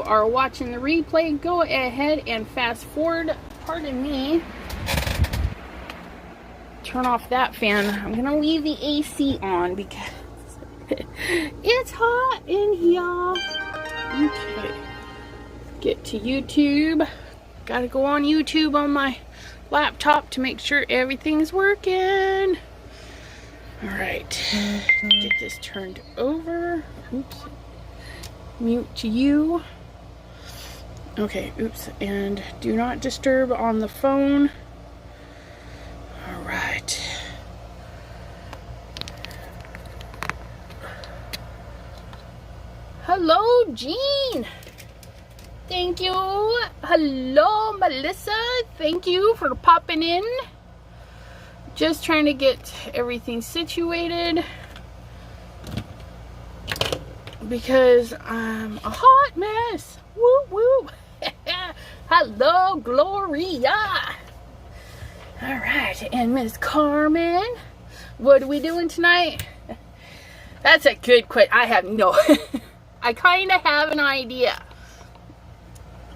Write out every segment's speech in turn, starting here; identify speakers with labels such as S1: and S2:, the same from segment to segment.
S1: are watching the replay, go ahead and fast forward. Pardon me. Turn off that fan. I'm gonna leave the AC on because it's hot in here. Okay. Get to YouTube. Gotta go on YouTube on my laptop to make sure everything's working. Alright. Get this turned over. Oops. Mute to you. Okay, oops. And do not disturb on the phone. Alright. Hello, Jean. Thank you. Hello, Melissa. Thank you for popping in. Just trying to get everything situated because I'm a hot mess. Woo woo. Hello, Gloria. All right, and Miss Carmen, what are we doing tonight? That's a good question. I have no. I kind of have an idea.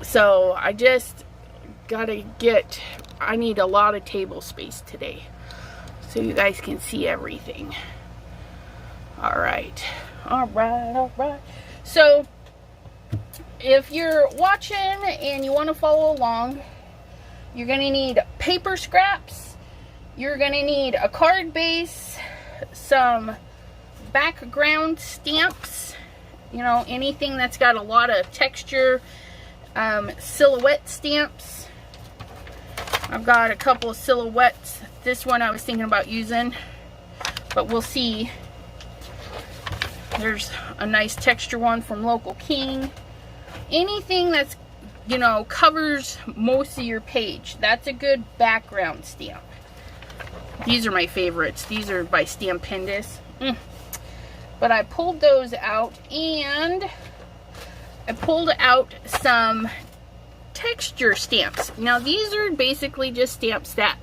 S1: So I just gotta get, I need a lot of table space today so you guys can see everything. Alright. Alright. So if you're watching and you want to follow along, you're gonna need paper scraps, you're gonna need a card base, some background stamps, you know, anything that's got a lot of texture. Silhouette stamps. I've got a couple of silhouettes. This one I was thinking about using, but we'll see. There's a nice texture one from Local King. Anything that's, you know, covers most of your page. That's a good background stamp. These are my favorites. These are by Stampendous. But I pulled those out, and I pulled out some texture stamps. Now these are basically just stamps that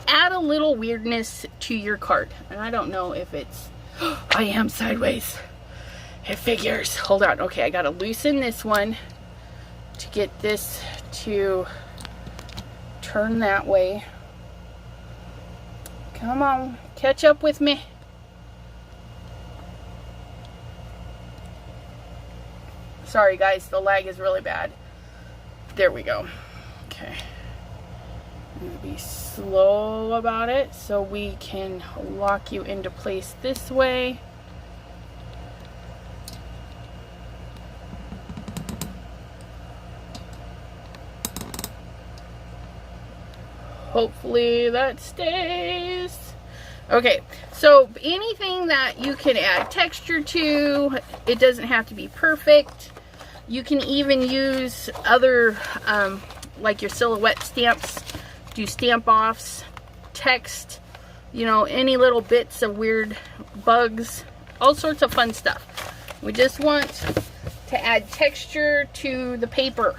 S1: add a little weirdness to your card. And I don't know if it's, I am sideways. It figures. Hold on. Okay, I gotta loosen this one to get this to turn that way. Come on, catch up with me. Sorry guys, the lag is really bad. There we go. Okay. I'm gonna be slow about it so we can lock you into place this way. Hopefully that stays. Okay, so anything that you can add texture to, it doesn't have to be perfect. You can even use other, like your silhouette stamps, do stamp offs, text, you know, any little bits of weird bugs, all sorts of fun stuff. We just want to add texture to the paper.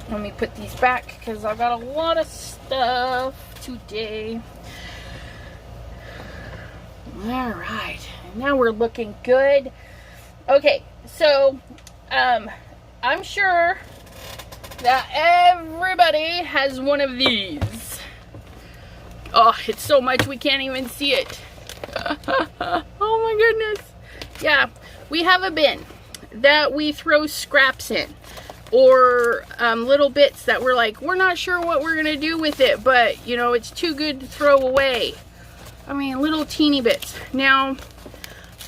S1: Let me put these back because I've got a lot of stuff today. All right, now we're looking good. Okay, so I'm sure that everybody has one of these. Oh, it's so much we can't even see it. Oh my goodness. Yeah, we have a bin that we throw scraps in, or little bits that we're like, we're not sure what we're gonna do with it, but you know, it's too good to throw away. I mean, little teeny bits. Now,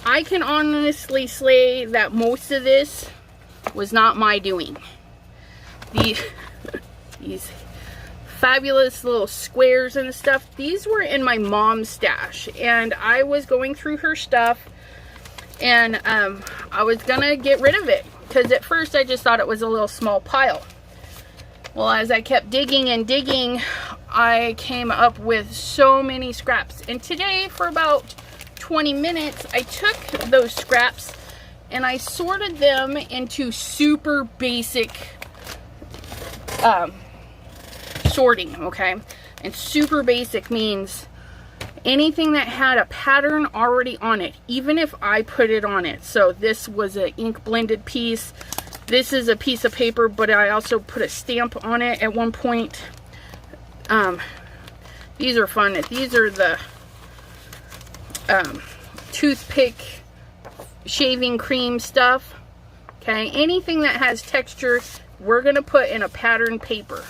S1: I can honestly say that most of this was not my doing. These fabulous little squares and stuff, these were in my mom's stash, and I was going through her stuff, and I was gonna get rid of it because at first I just thought it was a little small pile. Well, as I kept digging and digging, I came up with so many scraps, and today for about 20 minutes I took those scraps and I sorted them into super basic sorting, okay? And super basic means anything that had a pattern already on it, even if I put it on it. So this was an ink blended piece. This is a piece of paper, but I also put a stamp on it at one point. These are fun. These are the toothpick shaving cream stuff. Okay, anything that has texture, we're gonna put in a pattern paper.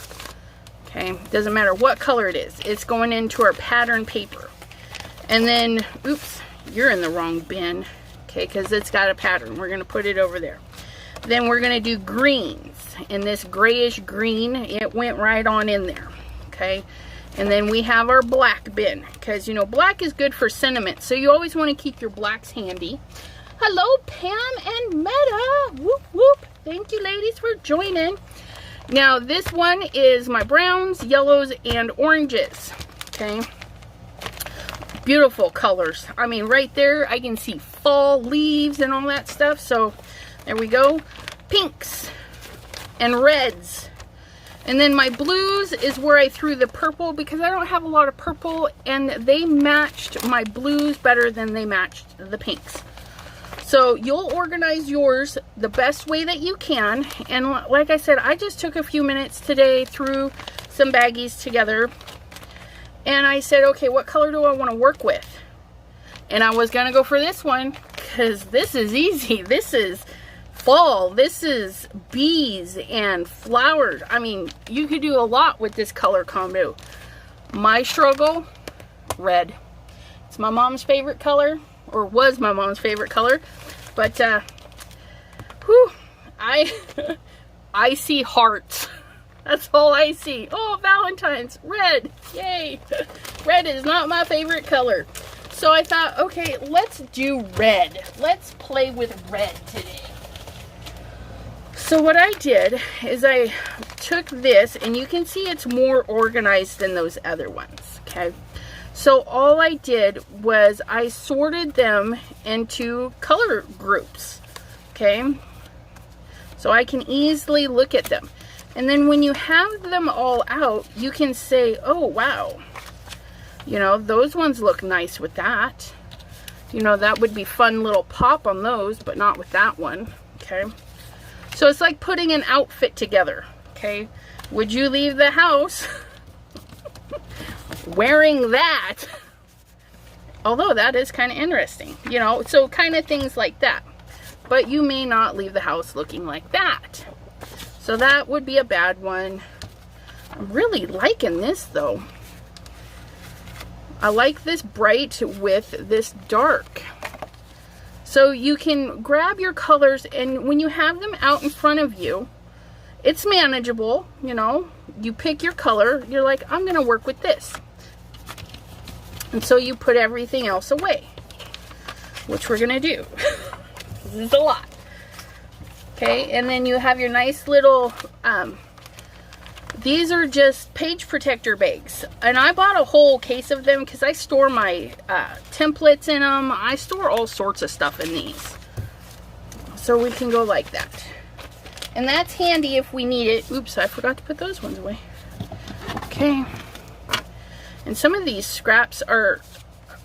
S1: Okay, doesn't matter what color it is, it's going into our pattern paper. And then, oops, you're in the wrong bin. Okay, because it's got a pattern. We're gonna put it over there. Then we're gonna do greens, and this grayish green, it went right on in there. Okay, and then we have our black bin, because you know black is good for sentiment, so you always want to keep your blacks handy. Hello Pam and Meta, whoop whoop, thank you ladies for joining. Now this one is my browns, yellows, and oranges. Okay, beautiful colors. I mean, right there I can see fall leaves and all that stuff. So there we go. Pinks and reds. And then my blues is where I threw the purple, because I don't have a lot of purple, and they matched my blues better than they matched the pinks. So you'll organize yours the best way that you can. And like I said, I just took a few minutes today, threw some baggies together, and I said, okay, what color do I want to work with? And I was gonna go for this one, because this is easy. This is fall. This is bees and flowers. I mean, you could do a lot with this color combo. My struggle, red. It's my mom's favorite color, or was my mom's favorite color. But whew, I see hearts. That's all I see. Oh, Valentine's, red, yay. Red is not my favorite color. So I thought, okay, let's do red. Let's play with red today. So what I did is I took this, and you can see it's more organized than those other ones, okay? So all I did was I sorted them into color groups, okay? So I can easily look at them. And then when you have them all out, you can say, oh, wow. You know, those ones look nice with that. You know, that would be fun little pop on those, but not with that one, okay? So it's like putting an outfit together, okay? Would you leave the house wearing that? Although that is kind of interesting, you know, so kind of things like that. But you may not leave the house looking like that. So that would be a bad one. I'm really liking this though. I like this bright with this dark. So you can grab your colors, and when you have them out in front of you, it's manageable, you know. You pick your color, you're like, I'm gonna work with this. And so you put everything else away, which we're gonna do. This is a lot. Okay, and then you have your nice little, these are just page protector bags. And I bought a whole case of them because I store my templates in them. I store all sorts of stuff in these. So we can go like that. And that's handy if we need it. Oops, I forgot to put those ones away. Okay. And some of these scraps are,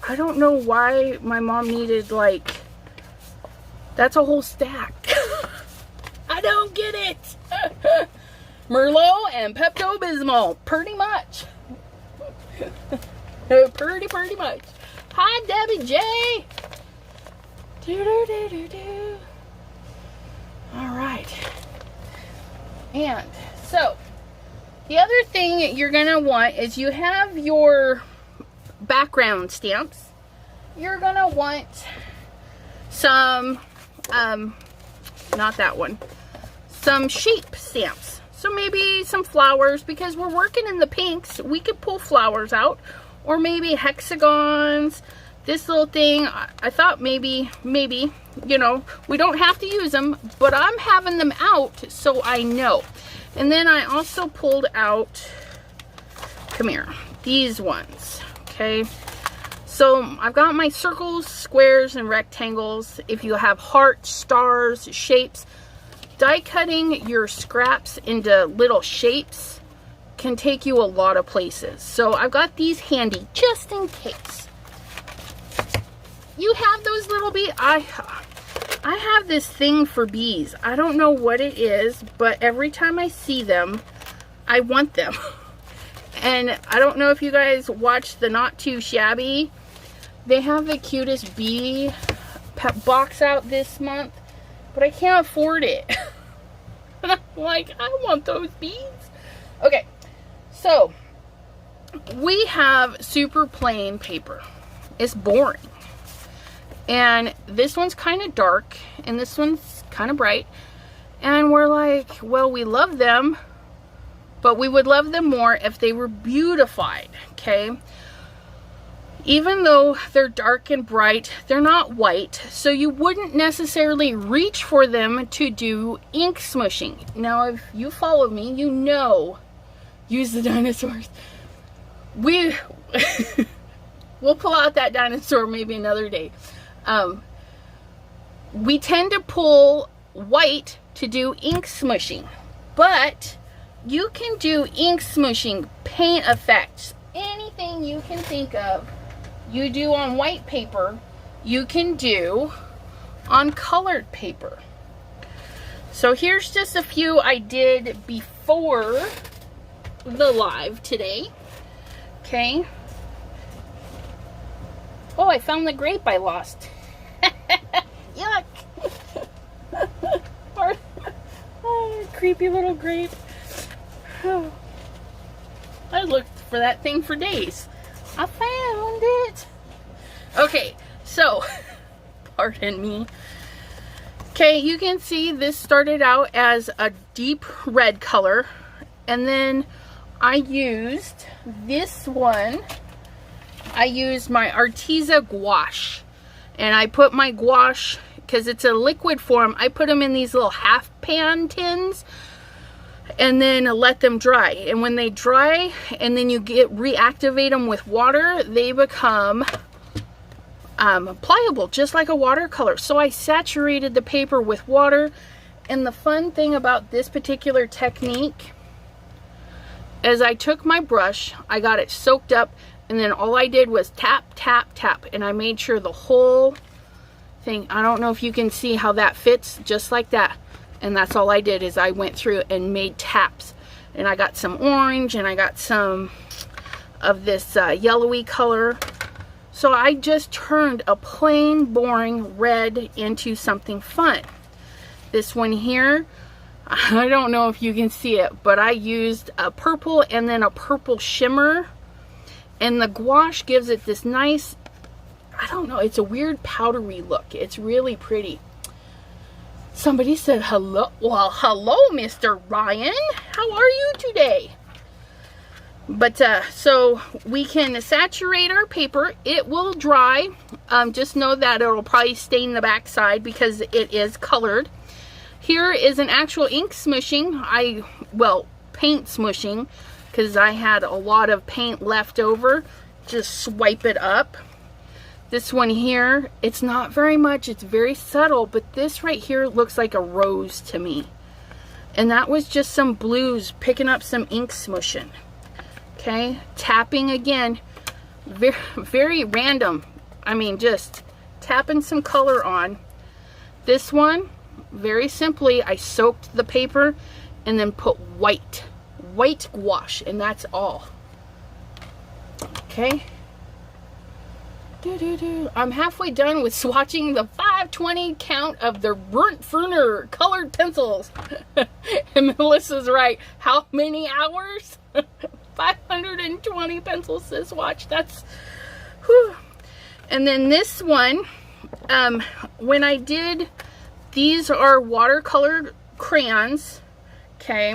S1: I don't know why my mom needed, like, that's a whole stack. I don't get it. Merlot and Pepto-Bismol, pretty much. pretty much. Hi, Debbie J. Do. All right. And so, the other thing you're going to want is you have your background stamps. You're going to want some, not that one, some shape stamps. So maybe some flowers, because we're working in the pinks. We could pull flowers out, or maybe hexagons. This little thing, I thought maybe, you know, we don't have to use them, but I'm having them out so I know. And then I also pulled out, come here, these ones, okay? So I've got my circles, squares, and rectangles. If you have hearts, stars, shapes, die cutting your scraps into little shapes can take you a lot of places. So I've got these handy just in case. you have those little bees. I have this thing for bees. I don't know what it is, but every time I see them, I want them. And I don't know if you guys watched the Not Too Shabby. They have the cutest bee box out this month, but I can't afford it. And I'm like, I want those bees. Okay, so we have super plain paper. It's boring. And this one's kind of dark, and this one's kind of bright. And we're like, well, we love them, but we would love them more if they were beautified, okay? Even though they're dark and bright, they're not white, so you wouldn't necessarily reach for them to do ink smushing. Now, if you follow me, you know, use the dinosaurs. We'll pull out that dinosaur maybe another day. We tend to pull white to do ink smushing, but you can do ink smushing, paint effects, anything you can think of, you do on white paper, you can do on colored paper. So here's just a few I did before the live today. Okay. Oh, I found the grape I lost. Yuck. Oh, creepy little grape. Oh. I looked for that thing for days. I found it. Okay, so, pardon me. Okay, you can see this started out as a deep red color, and then I used this one. I used my Arteza gouache, and I put my gouache, because it's a liquid form, I put them in these little half pan tins and then let them dry. And when they dry and then you reactivate them with water, they become pliable, just like a watercolor. So I saturated the paper with water, and the fun thing about this particular technique is I took my brush, I got it soaked up, and then all I did was tap, tap, tap, and I made sure the whole thing, I don't know if you can see how that fits, just like that. And that's all I did, is I went through and made taps. And I got some orange, and I got some of this yellowy color. So I just turned a plain, boring red into something fun. This one here, I don't know if you can see it, but I used a purple and then a purple shimmer. And the gouache gives it this nice, I don't know, it's a weird powdery look. It's really pretty. Somebody said hello. Well, hello, Mr. Ryan. How are you today? But so we can saturate our paper. It will dry. Just know that it'll probably stain the backside because it is colored. Here is an actual ink smushing. Well, paint smushing, because I had a lot of paint left over. Just swipe it up. This one here, it's not very much, it's very subtle, but this right here looks like a rose to me. And that was just some blues, picking up some ink smushing. Okay, tapping again, very, very random. I mean, just tapping some color on. This one, very simply, I soaked the paper and then put white gouache, and that's all. Okay. I'm halfway done with swatching the 520 count of the Brunt colored pencils. And Melissa's right. How many hours? 520 pencils to swatch. That's whew. And then this one, when I did, these are watercolor crayons. Okay.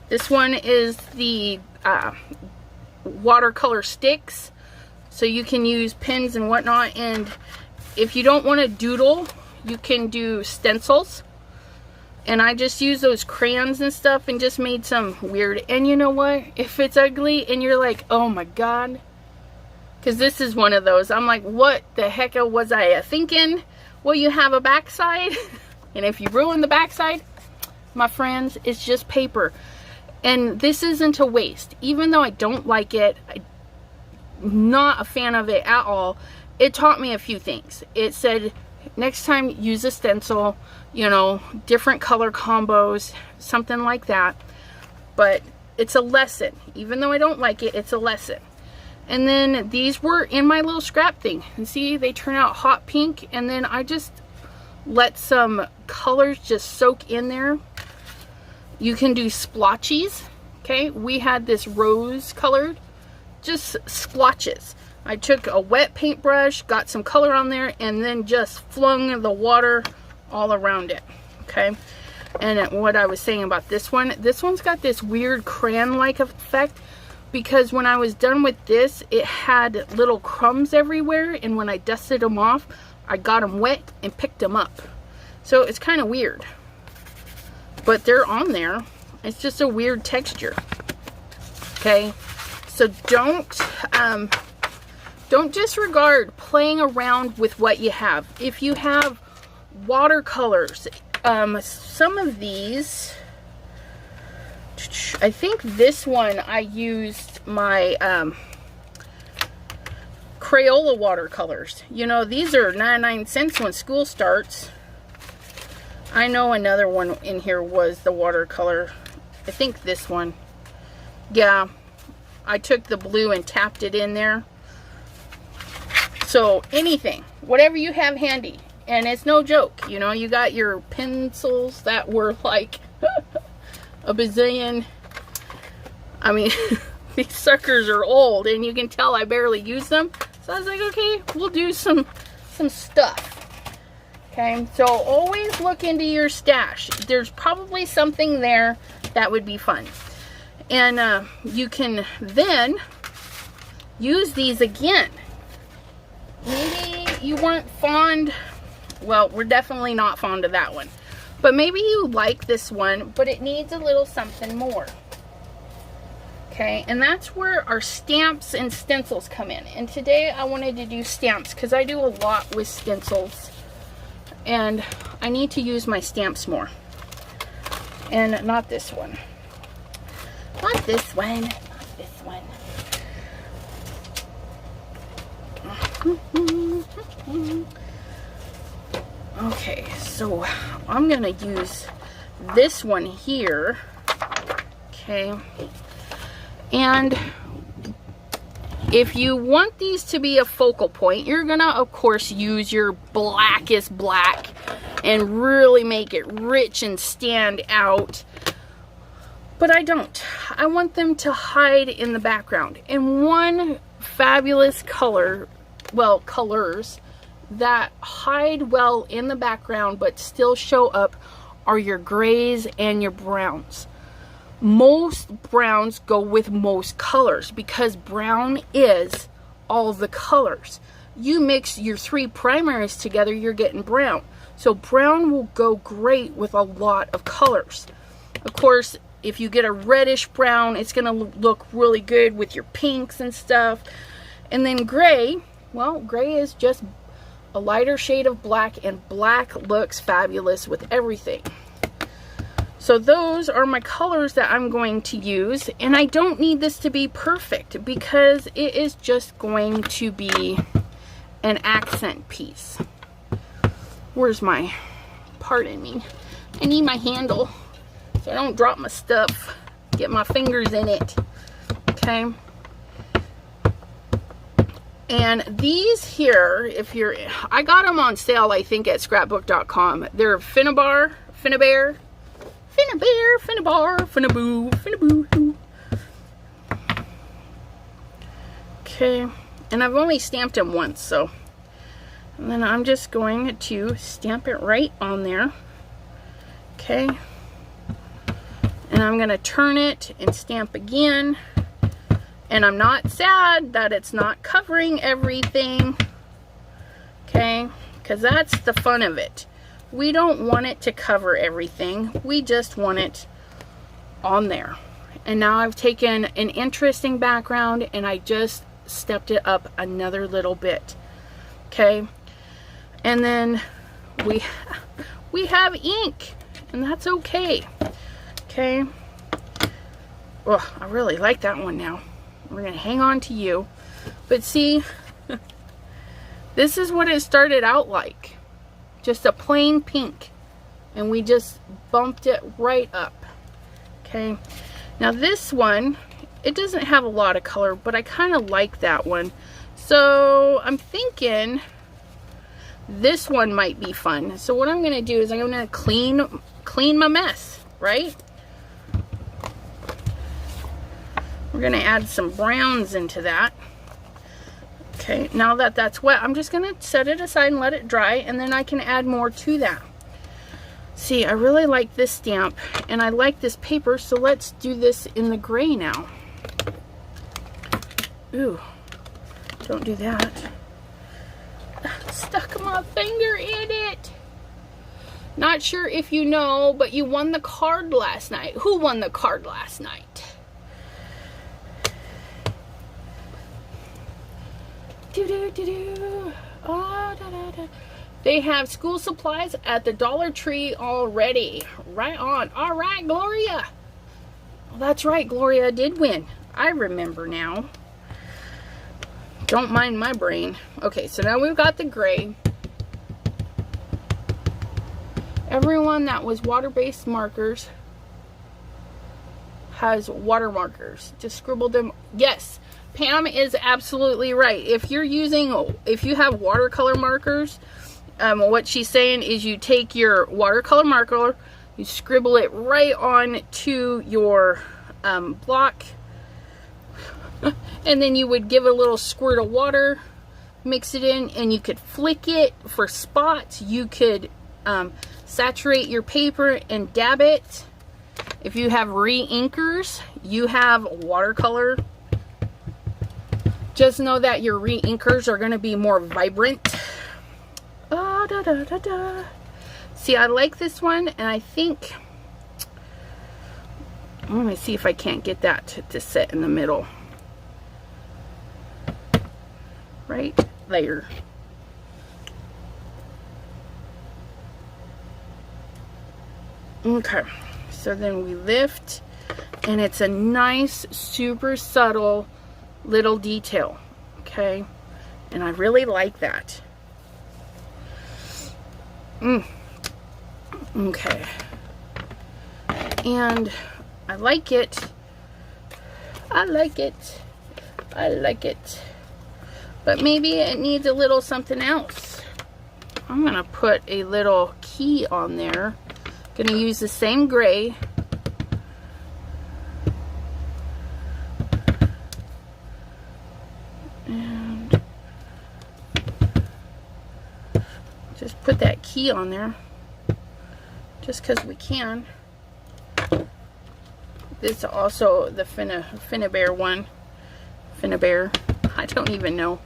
S1: This one is the watercolor sticks. So you can use pens and whatnot, and if you don't want to doodle, you can do stencils. And I just use those crayons and stuff and just made some weird. And you know what? If it's ugly and you're like, oh my god, because this is one of those, I'm like, what the heck was I thinking? Well, you have a backside, and if you ruin the backside, my friends, it's just paper. And this isn't a waste. Even though I don't like it, not a fan of it at all, it taught me a few things. It said, next time use a stencil, you know, different color combos, something like that. But it's a lesson. Even though I don't like it, it's a lesson. And then these were in my little scrap thing. And see, they turn out hot pink. And then I just let some colors just soak in there. You can do splotches. Okay, we had this rose colored, just splotches. I took a wet paintbrush, got some color on there, and then just flung the water all around it. Okay, and what I was saying about this one's got this weird crayon-like effect, because when I was done with this, it had little crumbs everywhere, and when I dusted them off, I got them wet and picked them up. So it's kind of weird, but they're on there. It's just a weird texture. Okay, so don't disregard playing around with what you have. If you have watercolors, some of these, I think this one I used my Crayola watercolors. You know, these are 99 cents when school starts. I know another one in here was the watercolor. I think this one. Yeah, I took the blue and tapped it in there. So anything, whatever you have handy. And it's no joke, you know, you got your pencils that were like a bazillion. I mean, these suckers are old, and you can tell I barely use them. So I was like, okay, we'll do some stuff. Okay, so always look into your stash. There's probably something there that would be fun. And you can then use these again. Maybe you weren't fond, well, we're definitely not fond of that one. But maybe you like this one, but it needs a little something more. Okay, and that's where our stamps and stencils come in. And today I wanted to do stamps because I do a lot with stencils. And I need to use my stamps more. And not this one. Not this one. Not this one. Okay, so I'm gonna use this one here. Okay. And if you want these to be a focal point, you're gonna, of course, use your blackest black and really make it rich and stand out. But I don't. I want them to hide in the background. And one fabulous color, well, colors that hide well in the background but still show up are your grays and your browns. Most browns go with most colors because brown is all the colors. You mix your three primaries together, you're getting brown. So brown will go great with a lot of colors. Of course, if you get a reddish brown, it's going to look really good with your pinks and stuff. And then gray, well, gray is just a lighter shade of black, and black looks fabulous with everything. So those are my colors that I'm going to use, and I don't need this to be perfect because it is just going to be an accent piece. Where's my, pardon me, I need my handle so I don't drop my stuff, get my fingers in it. Okay. And these here, if you're, I got them on sale, I think, at scrapbook.com. They're Finnabar, Finnabear, Finnaboo. Okay, and I've only stamped them once, so. And then I'm just going to stamp it right on there. Okay. And I'm going to turn it and stamp again. And I'm not sad that it's not covering everything. Okay, because that's the fun of it. We don't want it to cover everything. We just want it on there. And now I've taken an interesting background and I just stepped it up another little bit. Okay. And then we have ink, and that's okay. Okay. Oh, I really like that one now. We're going to hang on to you. But see, This is what it started out like. Just a plain pink. And we just bumped it right up. Okay. Now this one, it doesn't have a lot of color, but I kind of like that one. So I'm thinking this one might be fun. So what I'm going to do is I'm going to clean my mess, right? We're going to add some browns into that. Okay, now that that's wet, I'm just going to set it aside and let it dry, and then I can add more to that. See, I really like this stamp, and I like this paper, so let's do this in the gray now. Ooh, don't do that. Stuck my finger in it. Not sure if you know, but you won the card last night. Who won the card last night? Oh, they have school supplies at the Dollar Tree already. Right on. All right, Gloria. Well, that's right, Gloria did win. I remember now. Don't mind my brain. Okay, so now we've got the gray. Everyone that was water-based markers has water markers. Just scribble them. Yes, Pam is absolutely right. If you have watercolor markers, what she's saying is you take your watercolor marker, you scribble it right on to your block, and then you would give it a little squirt of water, mix it in, and you could flick it for spots. You could saturate your paper and dab it. If you have re-inkers, you have watercolor. Just know that your re-inkers are going to be more vibrant. Oh, da, da, da, da. See, I like this one, and I think let me see if I can't get that to sit in the middle. Right there. Okay, so then we lift, and it's a nice, super subtle little detail. Okay, and I really like that. Okay, and I like it. I like it. I like it. But maybe it needs a little something else. I'm gonna put a little key on there. Gonna use the same gray. And just put that key on there. Just because we can. This is also the Finnabair one. Finnabair. I don't even know.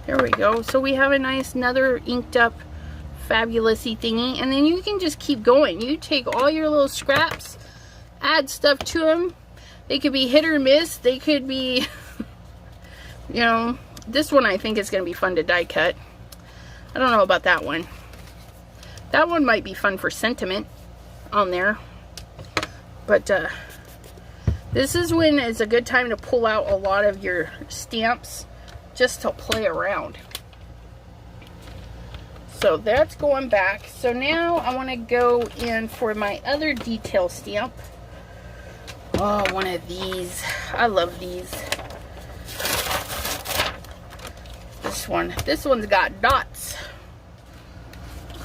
S1: There we go. So we have a nice, another inked up, fabulous-y thingy. And then you can just keep going. You take all your little scraps, add stuff to them. They could be hit or miss. They could be, you know, this one I think is going to be fun to die cut. I don't know about that one. That one might be fun for sentiment on there. But this is when it's a good time to pull out a lot of your stamps just to play around. So that's going back. So now I want to go in for my other detail stamp. Oh, one of these. I love these. This one's got dots.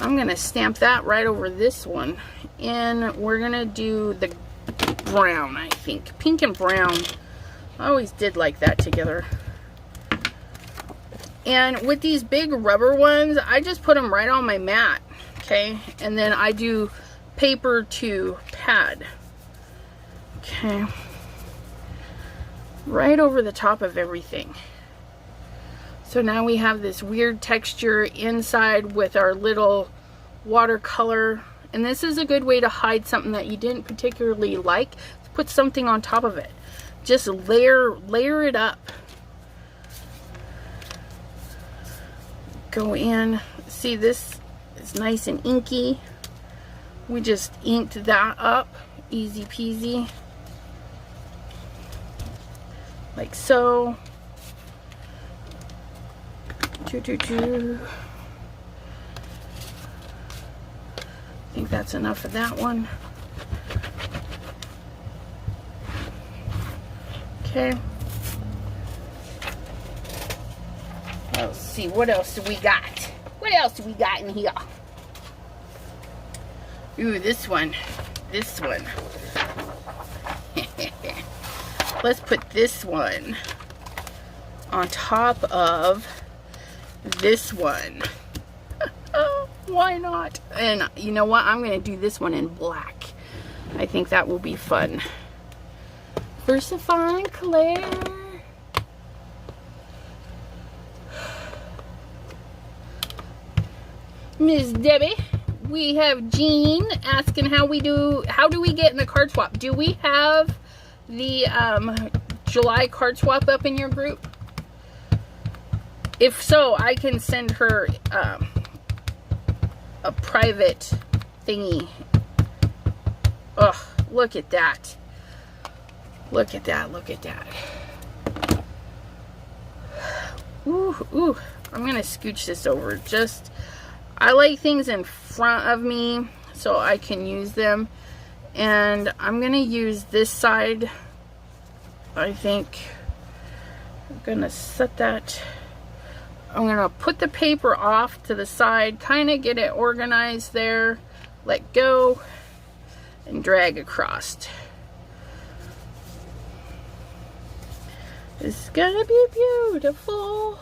S1: I'm gonna stamp that right over this one, and we're gonna do the brown. I think pink and brown. I always did like that together. And with these big rubber ones, I just put them right on my mat, okay? And then I do paper to pad, okay? Right over the top of everything. So now we have this weird texture inside with our little watercolor. And this is a good way to hide something that you didn't particularly like. Put something on top of it. Just layer it up. Go in. See, this is nice and inky. We just inked that up. Easy peasy. Like so. I think that's enough of that one. Okay. Let's see, what else do we got? What else do we got in here? Ooh, this one. This one. Let's put this one on top of this one. Why not? And you know what? I'm going to do this one in black. I think that will be fun. Versifying Claire. Miss Debbie, we have Jean asking how do we get in the card swap? Do we have the July card swap up in your group? If so, I can send her a private thingy. Ugh, look at that. Look at that, look at that. Ooh, ooh. I'm gonna scooch this over. I like things in front of me so I can use them. And I'm gonna use this side. I think I'm gonna set that. I'm gonna put the paper off to the side, kind of get it organized there, let go, and drag across. It's gonna be beautiful.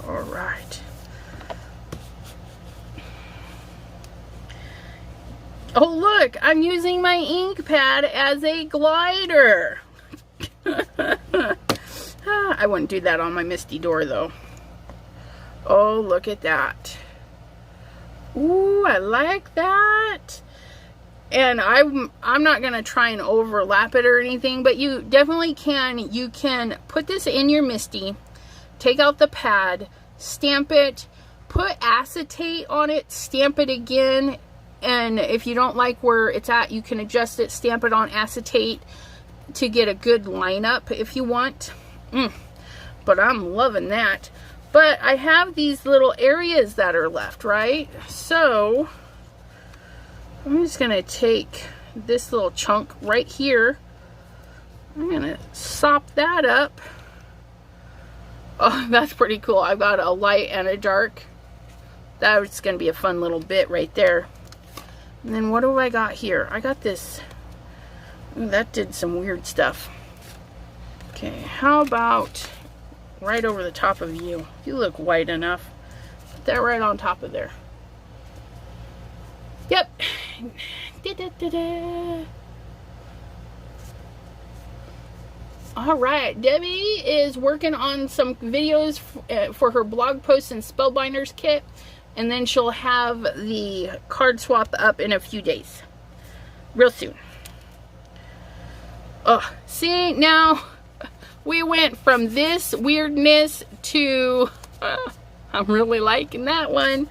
S1: All right. Oh look, I'm using my ink pad as a glider. I wouldn't do that on my Misty door though. Oh, look at that. Ooh, I like that. And I'm not going to try and overlap it or anything, but you definitely can. You can put this in your Misty, take out the pad, stamp it, put acetate on it, stamp it again. And if you don't like where it's at, you can adjust it, stamp it on acetate to get a good lineup if you want. But I'm loving that. But I have these little areas that are left, right? So I'm just going to take this little chunk right here. I'm going to sop that up. Oh, that's pretty cool. I've got a light and a dark. That's going to be a fun little bit right there. And then what do I got here? I got this. Ooh, that did some weird stuff. Okay, how about right over the top of you? You look white enough. Put that right on top of there. Yep. All right, Debbie is working on some videos for her blog posts and Spellbinders kit. And then she'll have the card swap up in a few days. Real soon. Oh, see, now we went from this weirdness to... I'm really liking that one.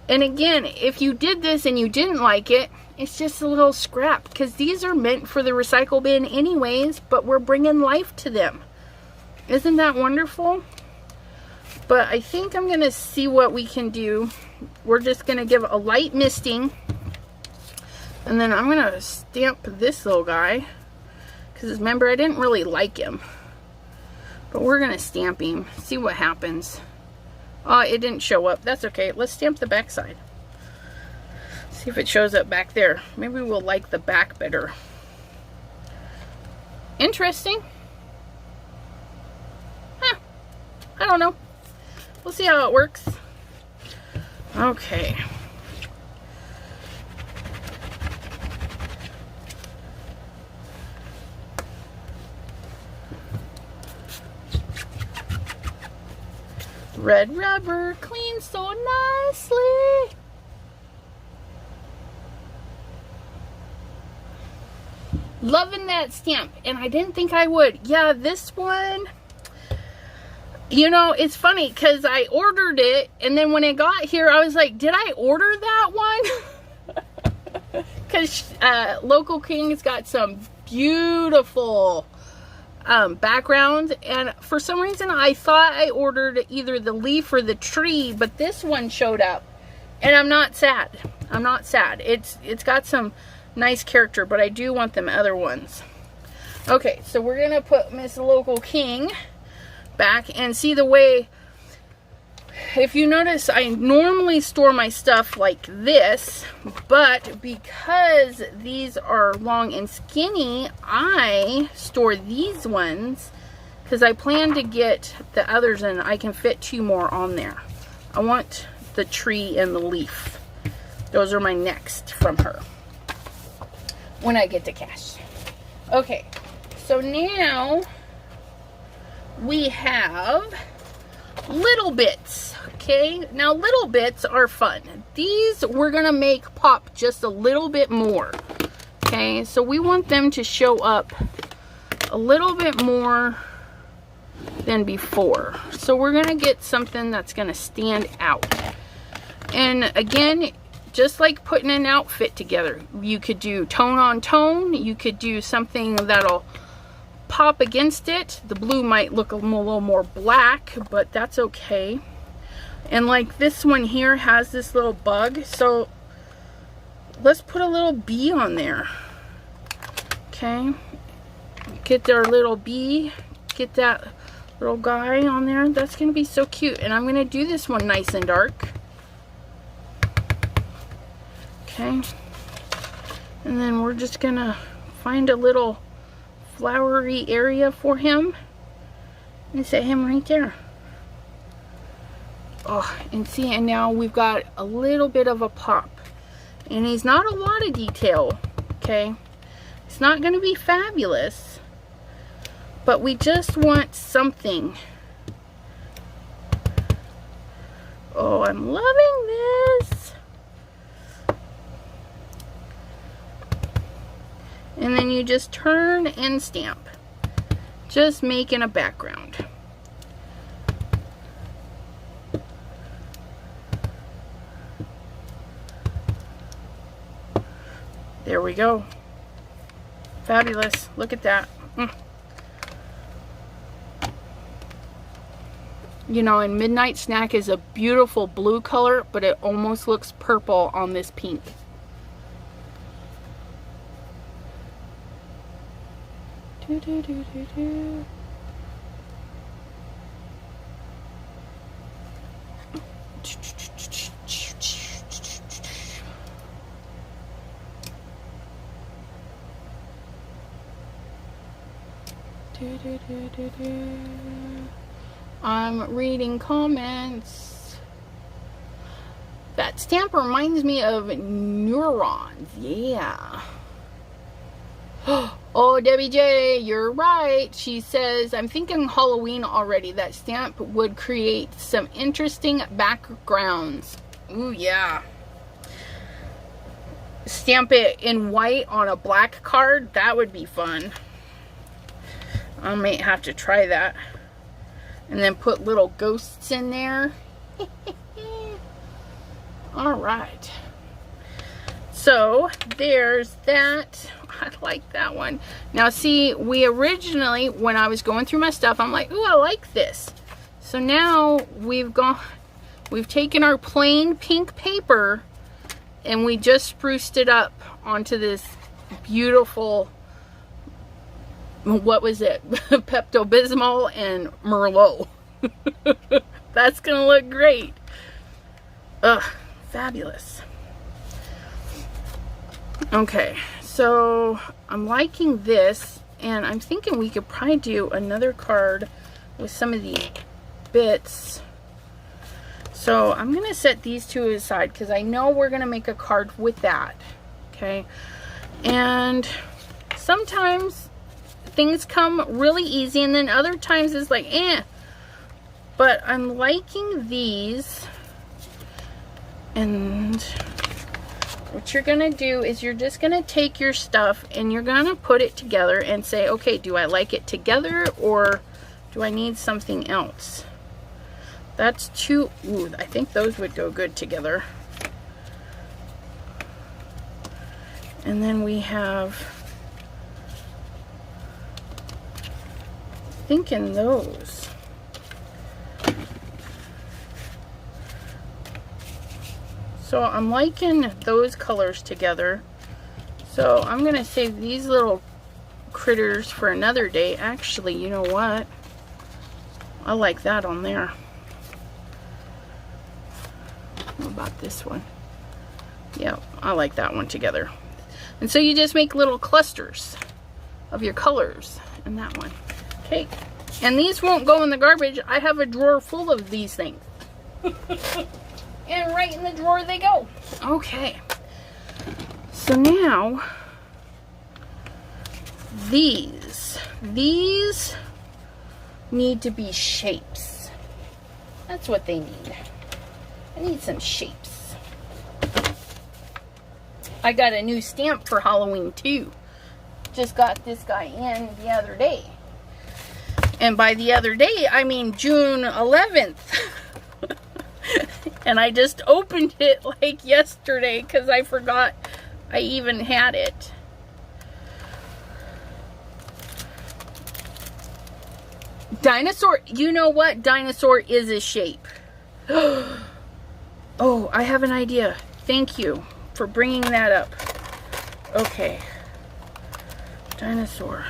S1: And again, if you did this and you didn't like it, it's just a little scrap. Because these are meant for the recycle bin anyways, but we're bringing life to them. Isn't that wonderful? But I think I'm going to see what we can do. We're just going to give a light misting. And then I'm going to stamp this little guy. Because remember, I didn't really like him. But we're going to stamp him. See what happens. Oh, it didn't show up. That's okay. Let's stamp the back side. See if it shows up back there. Maybe we'll like the back better. Interesting. Huh. I don't know. We'll see how it works. Okay. Red rubber cleans so nicely. Loving that stamp, and I didn't think I would. Yeah, this one, you know, it's funny because I ordered it, and then when it got here, I was like, did I order that one? Because Local King's got some beautiful background, and for some reason I thought I ordered either the leaf or the tree, but this one showed up, and I'm not sad. I'm not sad. It's got some nice character, but I do want them other ones. Okay, so we're gonna put Miss Local King back, and see the way, if you notice, I normally store my stuff like this, but because these are long and skinny, I store these ones because I plan to get the others, and I can fit 2 more on there. I want the tree and the leaf. Those are my next from her when I get the cash. Okay, so now we have little bits. Okay, now little bits are fun. These we're gonna make pop just a little bit more. Okay, so we want them to show up a little bit more than before. So we're gonna get something that's gonna stand out. And again, just like putting an outfit together, you could do tone on tone, you could do something that'll pop against it. The blue might look a little more black, but that's okay. And like this one here has this little bug, so let's put a little bee on there. Okay, get our little bee, get that little guy on there. That's gonna be so cute. And I'm gonna do this one nice and dark. Okay, and then we're just gonna find a little flowery area for him and set him right there. Oh, and see, and now we've got a little bit of a pop, and he's not a lot of detail. Okay, it's not going to be fabulous, but we just want something. Oh, I'm loving this. And then you just turn and stamp, just making a background. There we go. Fabulous. Look at that. You know, and Midnight Snack is a beautiful blue color, but it almost looks purple on this pink. I'm reading comments. That stamp reminds me of neurons. Yeah. Oh, Debbie J, you're right. She says, I'm thinking Halloween already. That stamp would create some interesting backgrounds. Ooh, yeah. Stamp it in white on a black card. That would be fun. I might have to try that. And then put little ghosts in there. All right. So there's that. I like that one. Now see, we originally, when I was going through my stuff, I'm like, ooh, I like this. So now we've taken our plain pink paper and we just spruced it up onto this beautiful, what was it? Pepto-Bismol and Merlot. That's gonna look great. Ugh, fabulous. Okay, so I'm liking this, and I'm thinking we could probably do another card with some of these bits. So I'm gonna set these two aside because I know we're gonna make a card with that. Okay, and sometimes things come really easy, and then other times it's like, eh. But I'm liking these. And what you're gonna do is you're just gonna take your stuff and you're gonna put it together and say, okay, do I like it together or do I need something else? That's two. Ooh, I think those would go good together. And then we have thinking those. So I'm liking those colors together. So I'm gonna save these little critters for another day. Actually, you know what? I like that on there. What about this one? Yeah, I like that one together. And so you just make little clusters of your colors in that one. Okay, and these won't go in the garbage. I have a drawer full of these things. And right in the drawer they go. Okay, so now these need to be shapes. That's what they need. I need some shapes. I got a new stamp for Halloween too. Just got this guy in the other day. And by the other day, I mean June 11th. And I just opened it like yesterday because I forgot I even had it. Dinosaur, you know what? Dinosaur is a shape. Oh, I have an idea. Thank you for bringing that up. Okay. Dinosaur.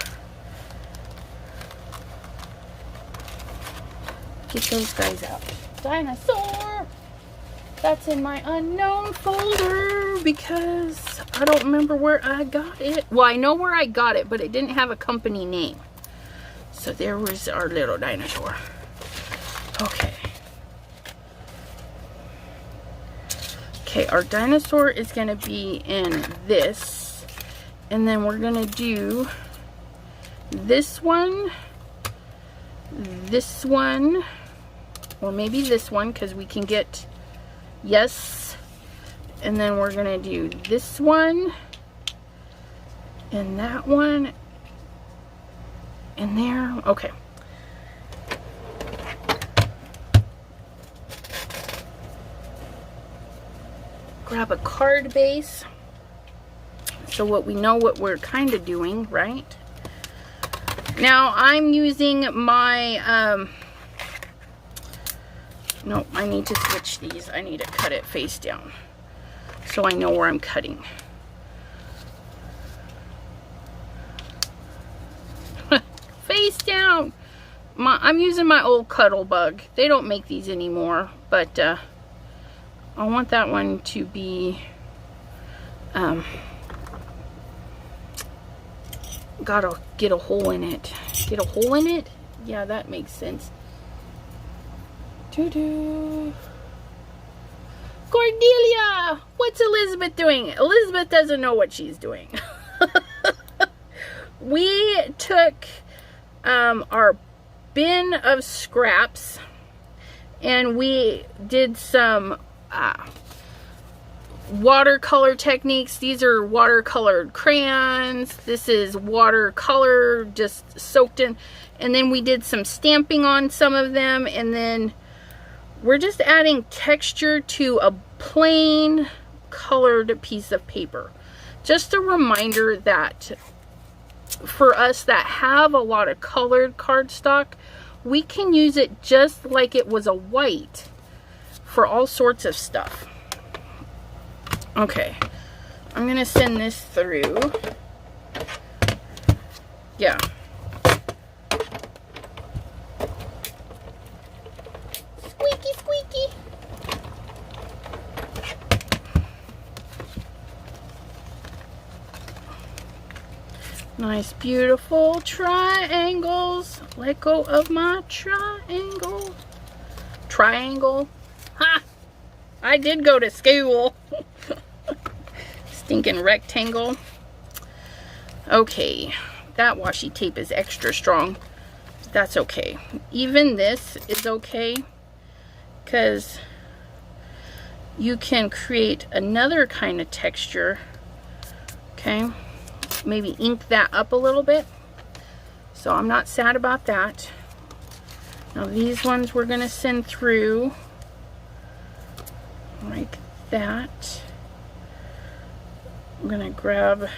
S1: Get those guys out. Dinosaur! That's in my unknown folder because I don't remember where I got it. Well, I know where I got it, but it didn't have a company name. So there was our little dinosaur. Okay. Okay, our dinosaur is going to be in this. And then we're going to do this one, or maybe this one, because we can get, yes. And then we're going to do this one, and that one, and there. Okay. Grab a card base. So what we know what we're kind of doing, right? Now I'm using my, no, I need to switch these. I need to cut it face down so I know where I'm cutting. Face down. I'm using my old Cuddle Bug. They don't make these anymore, but I want that one to be gotta get a hole in it. Get a hole in it? Yeah, that makes sense. Cordelia! What's Elizabeth doing? Elizabeth doesn't know what she's doing. We took our bin of scraps and we did some watercolor techniques. These are watercolored crayons. This is watercolor just soaked in. And then we did some stamping on some of them. And then we're just adding texture to a plain colored piece of paper. Just a reminder that for us that have a lot of colored cardstock, we can use it just like it was a white for all sorts of stuff. Okay, I'm gonna send this through. Yeah. Squeaky, squeaky. Nice, beautiful triangles. Let go of my triangle. Triangle. Ha! I did go to school. Stinking rectangle. Okay, that washi tape is extra strong. That's okay. Even this is okay because you can create another kind of texture. Okay, maybe ink that up a little bit. So I'm not sad about that. Now these ones we're going to send through like that. I'm gonna grab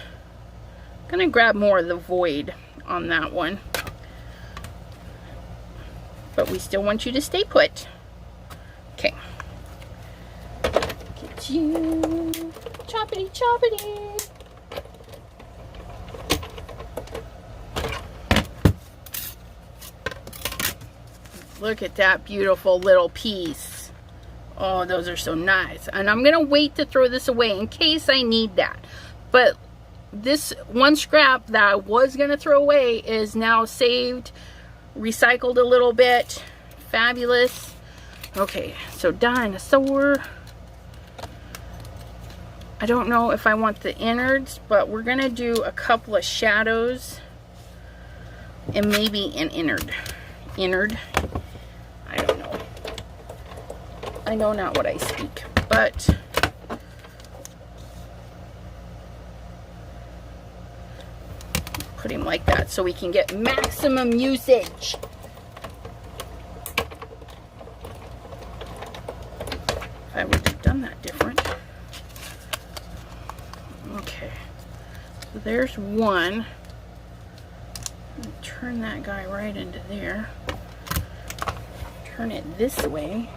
S1: more of the void on that one. but we still want you to stay put. Okay. Get you. Choppity choppity. Look at that beautiful little piece. Oh, those are so nice. And I'm going to wait to throw this away in case I need that. But this one scrap that I was going to throw away is now saved, recycled a little bit. Fabulous. Okay, so dinosaur. I don't know if I want the innards, but we're going to do a couple of shadows and maybe an innard. I don't know. I know not what I speak, but put him like that so we can get maximum usage. If I would have done that different. Okay, so there's one. Turn that guy right into there. Turn it this way.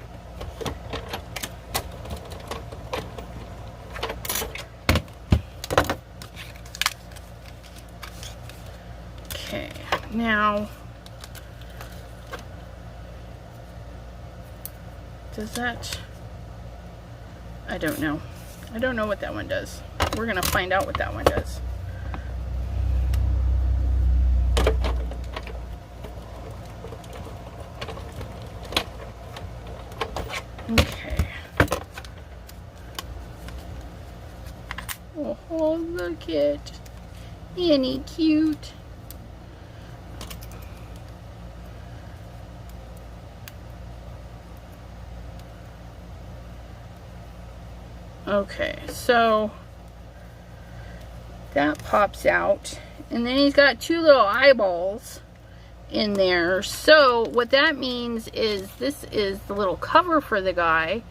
S1: Okay, now does that, I don't know. I don't know what that one does. We're gonna find out what that one does. Okay. Oh, look at Annie, cute. Okay, so that pops out, and then he's got two little eyeballs in there. So what that means is this is the little cover for the guy.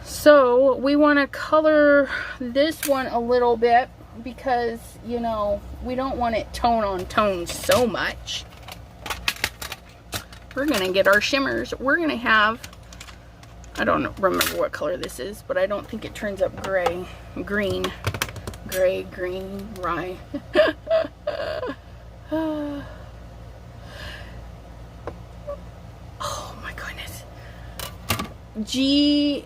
S1: So we want to color this one a little bit because, you know, we don't want it tone on tone so much. We're going to get our shimmers. We're going to have, I don't remember what color this is, but I don't think it turns up gray, green, rye. Oh my goodness. Janine?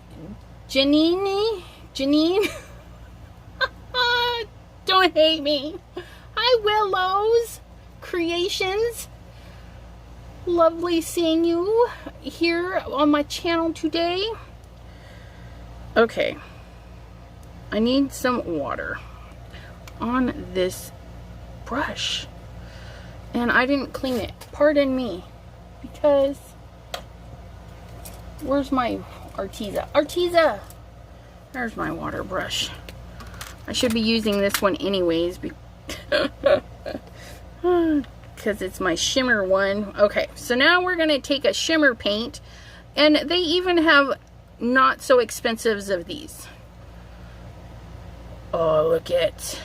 S1: Don't hate me. Hi, Willows Creations. Lovely seeing you here on my channel today. Okay. I need some water on this brush. And I didn't clean it. Pardon me. Because where's my Arteza? There's my water brush. I should be using this one anyways because it's my shimmer one. Okay, so now we're going to take a shimmer paint, and they even have not so expensive of these. Oh, look at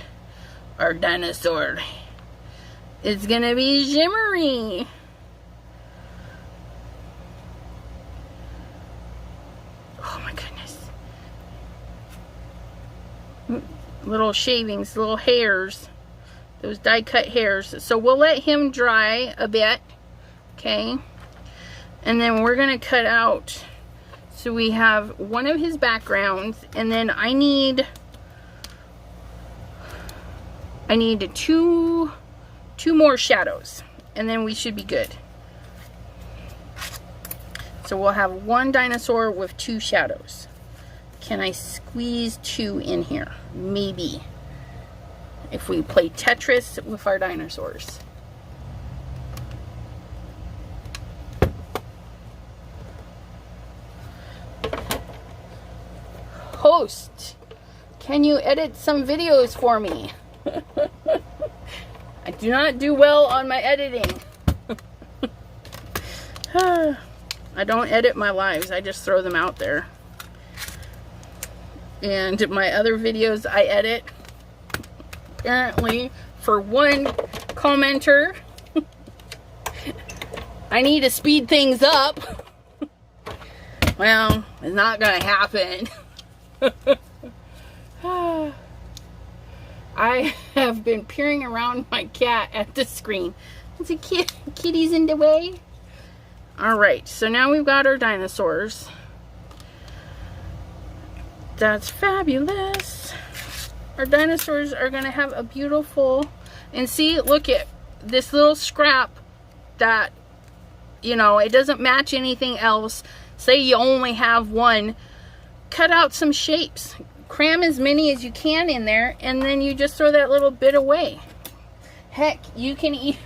S1: our dinosaur. It's going to be shimmery. Oh my goodness. Little shavings, little hairs. Those die cut hairs. So we'll let him dry a bit. Okay. And then we're going to cut out. So we have one of his backgrounds. And then I need two more shadows. And then we should be good. So we'll have one dinosaur with two shadows. Can I squeeze two in here? Maybe. If we play Tetris with our dinosaurs. Host, can you edit some videos for me? I do not do well on my editing. I don't edit my lives, I just throw them out there. And my other videos I edit. Apparently, for one commenter, I need to speed things up. Well, it's not gonna happen. I have been peering around my cat at the screen. Is a kitty's in the way? Alright, so now we've got our dinosaurs. That's fabulous. Our dinosaurs are gonna have a beautiful, and see, look at this little scrap that, you know, it doesn't match anything else. Say you only have one, cut out some shapes. Cram as many as you can in there, and then you just throw that little bit away. Heck, you can eat,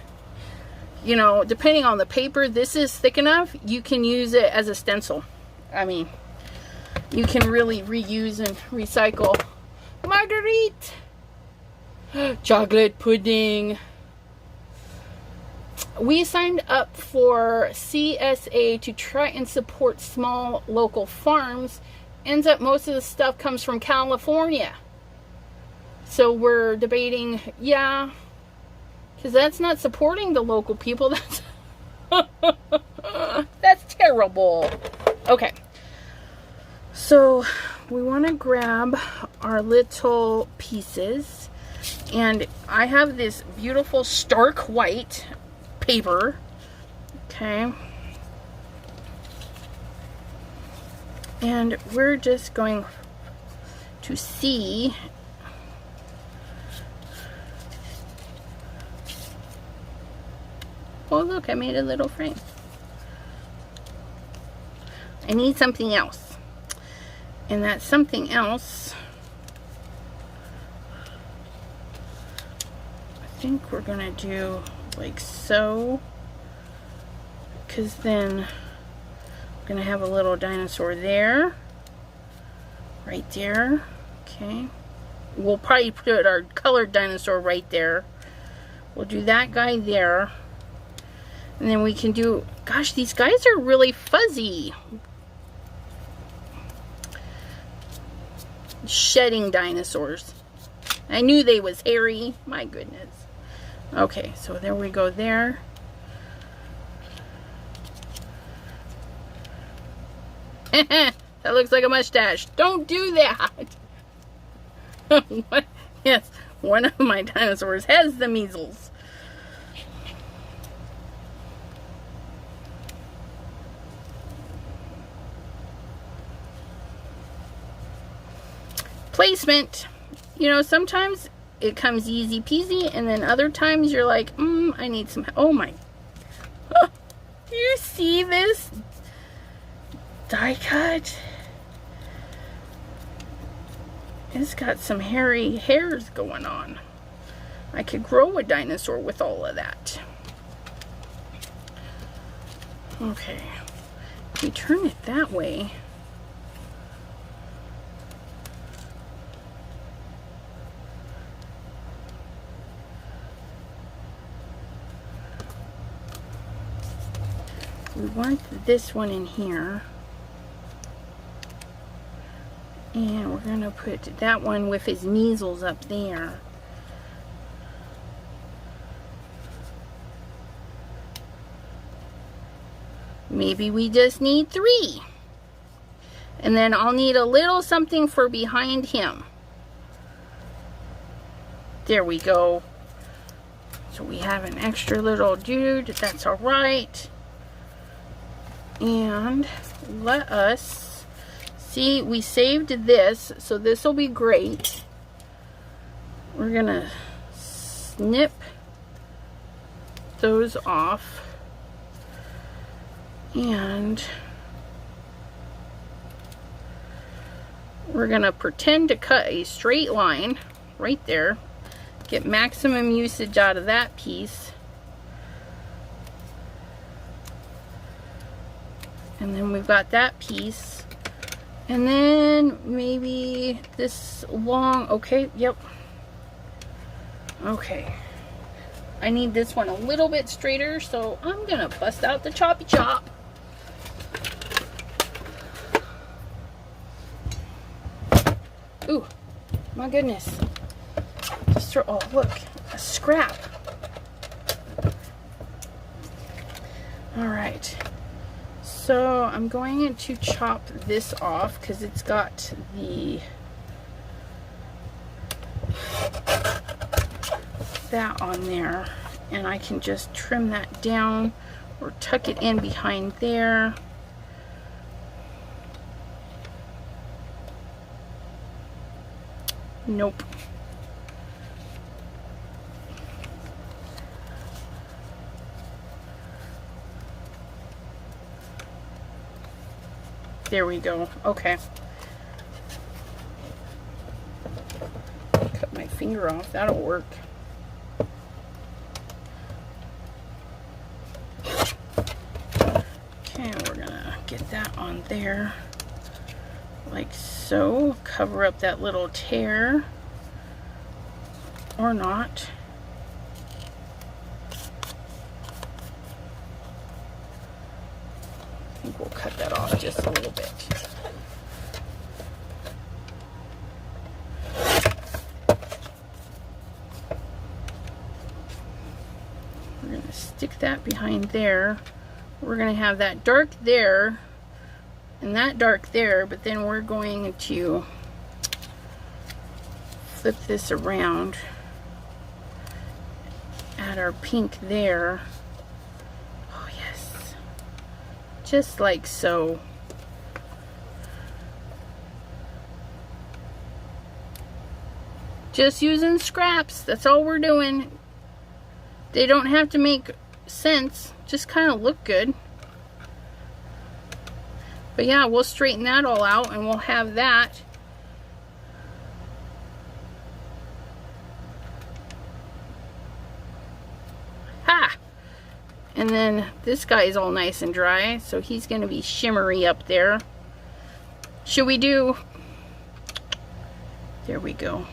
S1: you know, depending on the paper, this is thick enough, you can use it as a stencil. I mean, you can really reuse and recycle. Marguerite! Chocolate pudding. We signed up for CSA to try and support small local farms. Ends up most of the stuff comes from California. So we're debating, yeah, because that's not supporting the local people. That's that's terrible. Okay. So we want to grab our little pieces, and I have this beautiful stark white paper. Okay. And we're just going to see oh look, I made a little frame. I need something else, and that something else, I think we're gonna do like so, because then I'm gonna have a little dinosaur there, right there. Okay, we'll probably put our colored dinosaur right there. We'll do that guy there, and then we can do, gosh, these guys are really fuzzy. Shedding dinosaurs. I knew they was hairy. My goodness. Okay, so there we go there. That looks like a mustache. Don't do that. What? Yes, one of my dinosaurs has the measles. Placement. You know, sometimes it comes easy peasy, and then other times you're like, I need some, oh my, oh, you see this die cut? It's got some hairy hairs going on. I could grow a dinosaur with all of that. Okay, if we turn it that way, we want this one in here, and we're gonna put that one with his measles up there. Maybe we just need 3, and then I'll need a little something for behind him. There we go. So we have an extra little dude. That's all right. And let us see, we saved this, so this will be great. We're gonna snip those off, and we're gonna pretend to cut a straight line right there, get maximum usage out of that piece. And then we've got that piece. And then maybe this long, okay, yep. Okay. I need this one a little bit straighter, so I'm gonna bust out the choppy chop. Ooh, my goodness. Just throw, oh look, a scrap. All right. So I'm going to chop this off because it's got that on there, and I can just trim that down or tuck it in behind there. Nope. There we go. Okay. Cut my finger off. That'll work. Okay, we're gonna get that on there like so. Cover up that little tear. Or not. I think we'll cut that off just a little bit. We're going to stick that behind there. We're going to have that dark there and that dark there, but then we're going to flip this around, add our pink there. Just like so. Just using scraps. That's all we're doing. They don't have to make sense. Just kind of look good. But yeah, we'll straighten that all out and we'll have that. Ha! And then this guy is all nice and dry, so he's going to be shimmery up there. Should we do... There we go.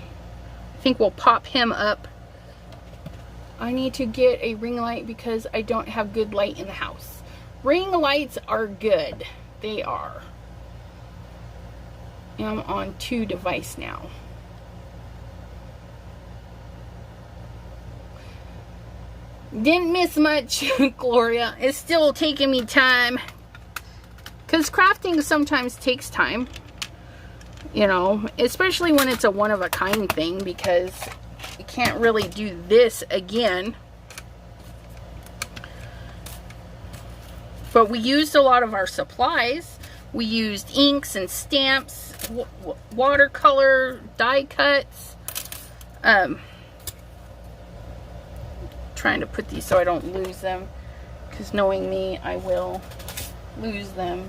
S1: I think we'll pop him up. I need to get a ring light because I don't have good light in the house. Ring lights are good. They are. I'm on 2 devices now. Didn't miss much, Gloria. It's still taking me time. Because crafting sometimes takes time. You know, especially when it's a one-of-a-kind thing, because you can't really do this again. But we used a lot of our supplies. We used inks and stamps, watercolor, die cuts. Trying to put these so I don't lose them, because knowing me, I will lose them.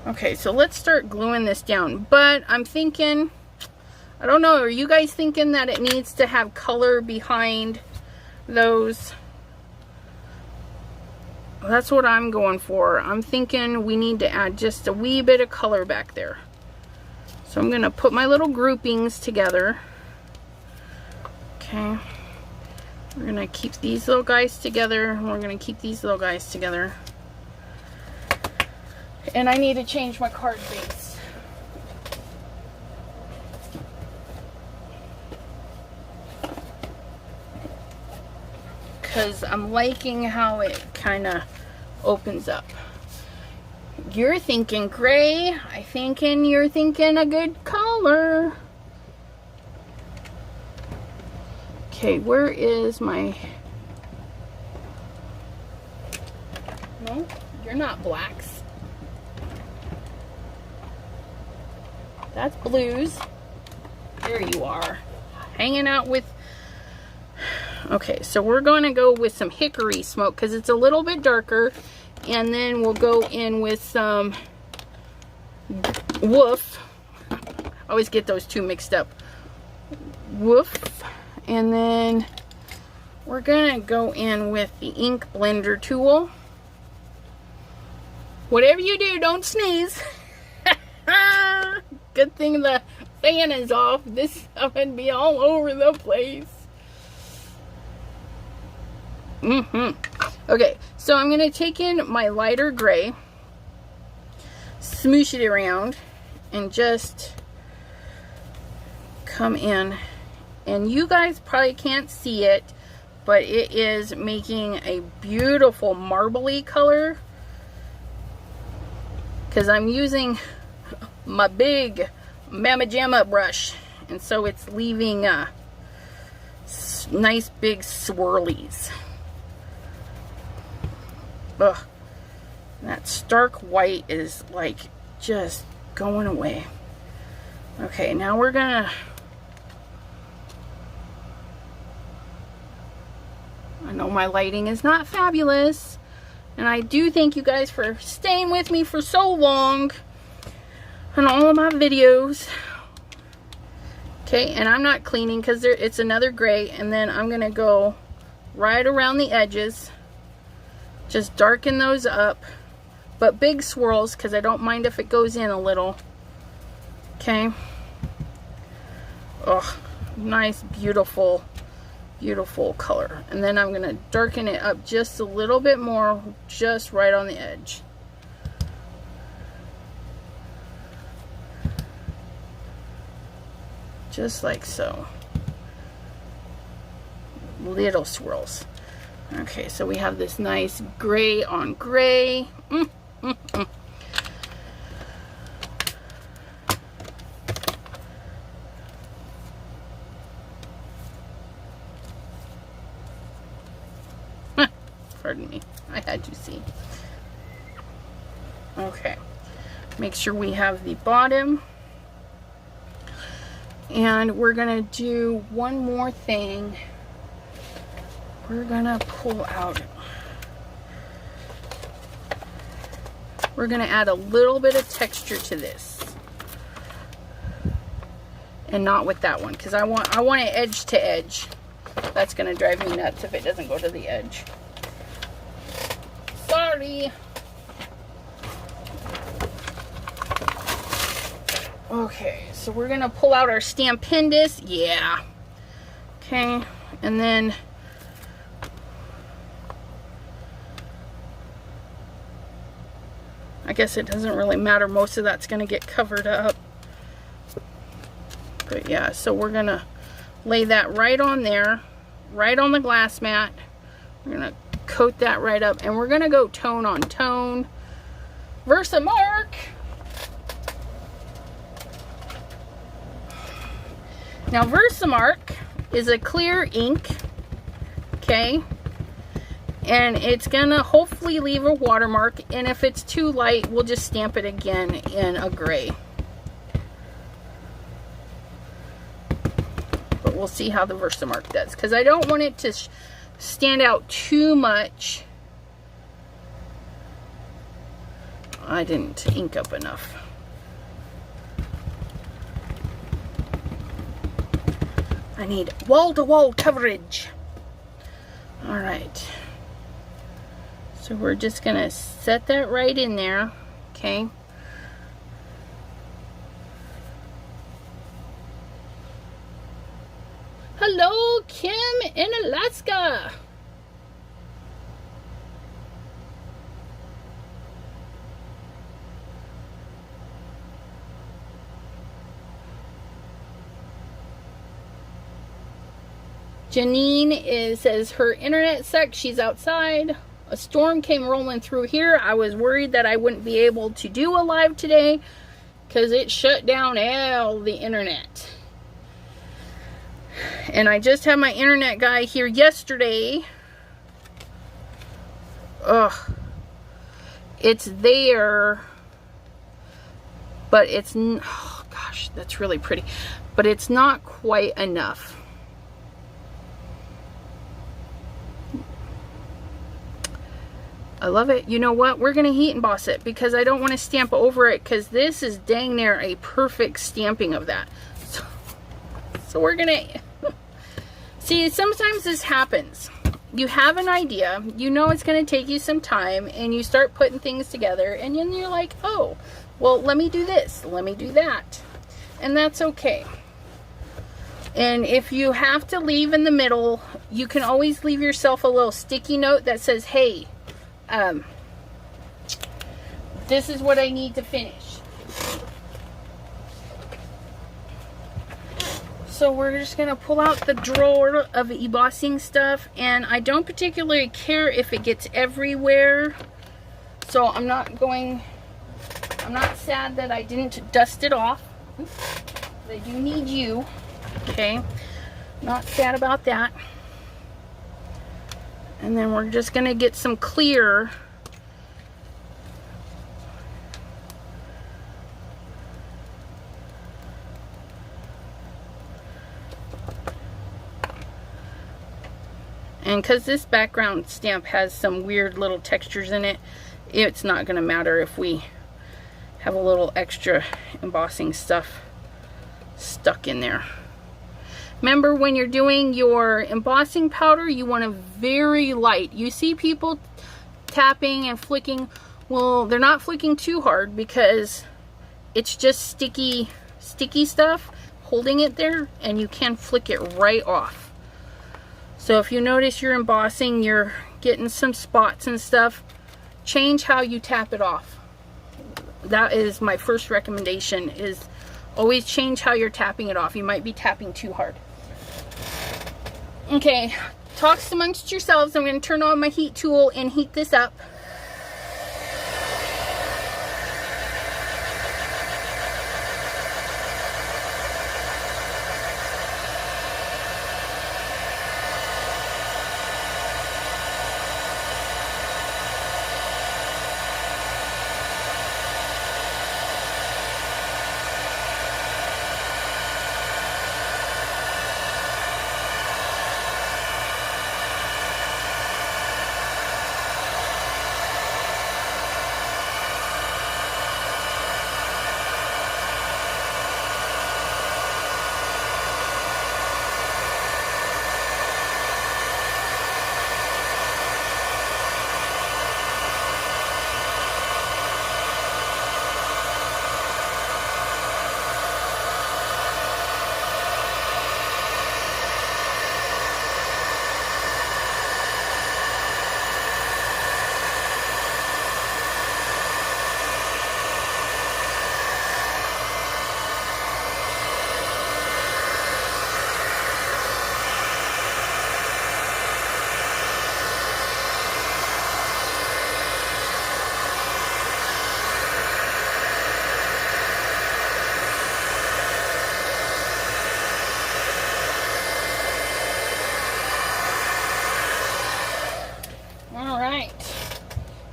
S1: Okay, so let's start gluing this down. But I'm thinking, I don't know, are you guys thinking that it needs to have color behind those? That's what I'm going for. I'm thinking we need to add just a wee bit of color back there. So I'm going to put my little groupings together. Okay. We're going to keep these little guys together. And we're going to keep these little guys together. And I need to change my card base. Because I'm liking how it kind of opens up. You're thinking gray. You're thinking a good color. Okay, where is my... No, you're not blacks. That's blues. There you are. Hanging out with... Okay, so we're going to go with some hickory smoke because it's a little bit darker. And then we'll go in with some woof. I always get those two mixed up. Woof. And then we're going to go in with the ink blender tool. Whatever you do, don't sneeze. Good thing the fan is off. This stuff would be all over the place. Okay, so I'm going to take in my lighter gray, smoosh it around, and just come in. And you guys probably can't see it, but it is making a beautiful marbly color because I'm using my big Mama Jamma brush, and so it's leaving nice big swirlies. Ugh, that stark white is like just going away. Okay, now we're gonna, I know my lighting is not fabulous, and I do thank you guys for staying with me for so long on all of my videos. Okay, and I'm not cleaning because it's another gray, and then I'm gonna go right around the edges, just darken those up, but big swirls because I don't mind if it goes in a little. Okay. Oh, nice, beautiful, beautiful color. And then I'm gonna darken it up just a little bit more, just right on the edge. Just like so. Little swirls. Okay, so we have this nice gray on gray. Pardon me, I had to see. Okay, make sure we have the bottom. And we're gonna do one more thing. We're gonna pull out, we're gonna add a little bit of texture to this, and not with that one, because I want it edge to edge. That's gonna drive me nuts if it doesn't go to the edge. Sorry. Okay, so we're gonna pull out our Stampendous. Yeah. Okay, and then I guess it doesn't really matter. Most of that's gonna get covered up. But yeah, so we're gonna lay that right on there, right on the glass mat. We're gonna coat that right up, and we're gonna go tone on tone. Versamark. Now Versamark is a clear ink, okay, and it's gonna hopefully leave a watermark, and if it's too light we'll just stamp it again in a gray. But we'll see how the Versamark does, because I don't want it to stand out too much. I didn't ink up enough. I need wall-to-wall coverage. All right. So we're just gonna set that right in there, okay? Hello, Kim in Alaska. Janine says her internet sucks. She's outside. A storm came rolling through here. I was worried that I wouldn't be able to do a live today because it shut down all the internet. And I just had my internet guy here yesterday. Ugh. It's there, but it's, oh gosh, that's really pretty. But it's not quite enough. I love it. You know what? We're going to heat emboss it because I don't want to stamp over it, because this is dang near a perfect stamping of that. So we're going to... See, sometimes this happens. You have an idea, you know it's going to take you some time, and you start putting things together, and then you're like, oh, well, let me do this, let me do that. And that's okay. And if you have to leave in the middle, you can always leave yourself a little sticky note that says, hey, this is what I need to finish. So we're just gonna pull out the drawer of embossing stuff, and I don't particularly care if it gets everywhere. So I'm not sad that I didn't dust it off. Oops. I do need you. Okay. Not sad about that. And then we're just gonna get some clear. And because this background stamp has some weird little textures in it, it's not going to matter if we have a little extra embossing stuff stuck in there. Remember, when you're doing your embossing powder, you want it very light. You see people tapping and flicking. Well, they're not flicking too hard because it's just sticky stuff holding it there, and you can flick it right off. So if you notice you're embossing, you're getting some spots and stuff, change how you tap it off. That is my first recommendation, is always change how you're tapping it off. You might be tapping too hard. Okay, talks amongst yourselves. I'm going to turn on my heat tool and heat this up.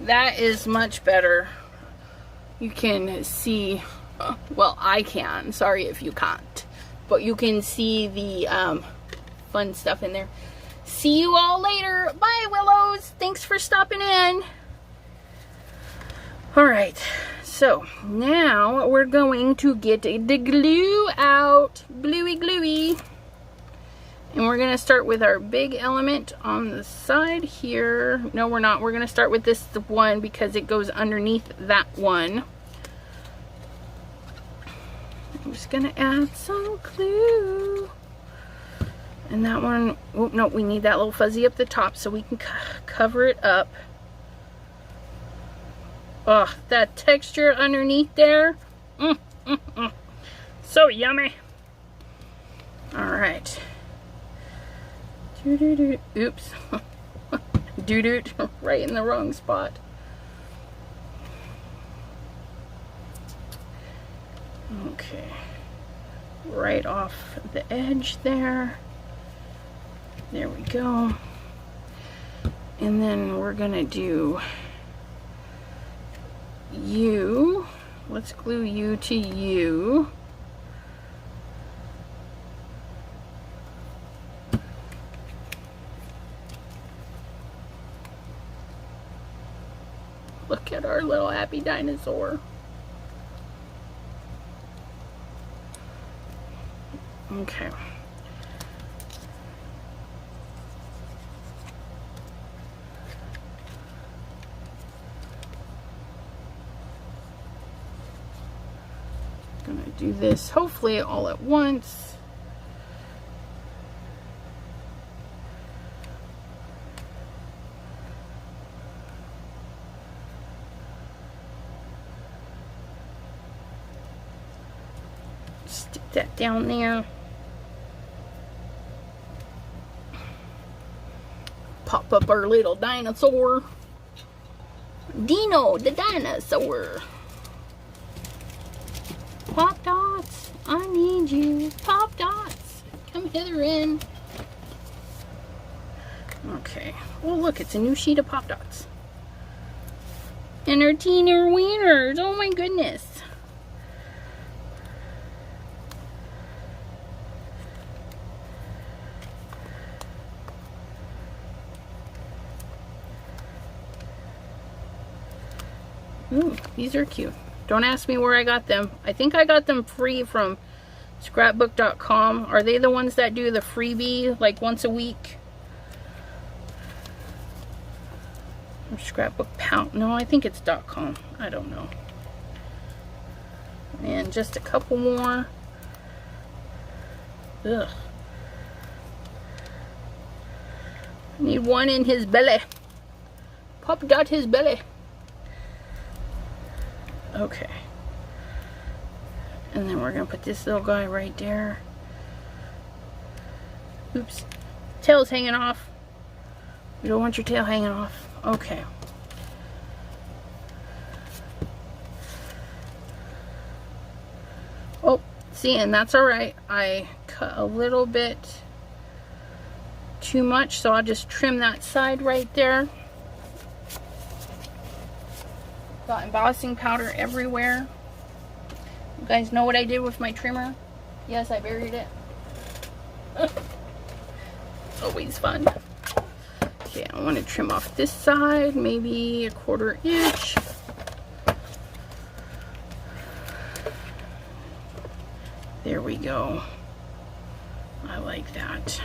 S1: That is much better. You can see, well, I can, sorry if you can't, but you can see the fun stuff in there. See you all later. Bye, Willows. Thanks for stopping in. All right, so now we're going to get the glue out. Gluey. And we're going to start with our big element on the side here. No, we're not. We're going to start with this one because it goes underneath that one. I'm just going to add some glue. And that one, oh no, we need that little fuzzy up the top so we can cover it up. Oh, that texture underneath there. So yummy. All right. Oops. Doo-doot. Right in the wrong spot. Okay. Right off the edge there. There we go. And then we're gonna do you. Let's glue you to you. Look at our little happy dinosaur. Okay. Gonna do this hopefully all at once. Stick that down there. pop up our little dinosaur. Dino the dinosaur. Pop dots, I need you. Pop dots, come hither in. Okay. Oh look, it's a new sheet of pop dots. And they're teeny wieners. Oh my goodness. Ooh, these are cute. Don't ask me where I got them. I think I got them free from scrapbook.com. Are they the ones that do the freebie like once a week? Or scrapbook pound. No, I think it's .com. I don't know. And just a couple more. Ugh. I need one in his belly. Pop dot his belly. Okay. And then we're going to put this little guy right there. Oops. Tail's hanging off. You don't want your tail hanging off. Okay. Oh, see, and that's alright. I cut a little bit too much, so I'll just trim that side right there. Got embossing powder everywhere. You guys know what I did with my trimmer? Yes, I buried it. Always fun. Okay, I want to trim off this side, maybe 1/4 inch. There we go. I like that.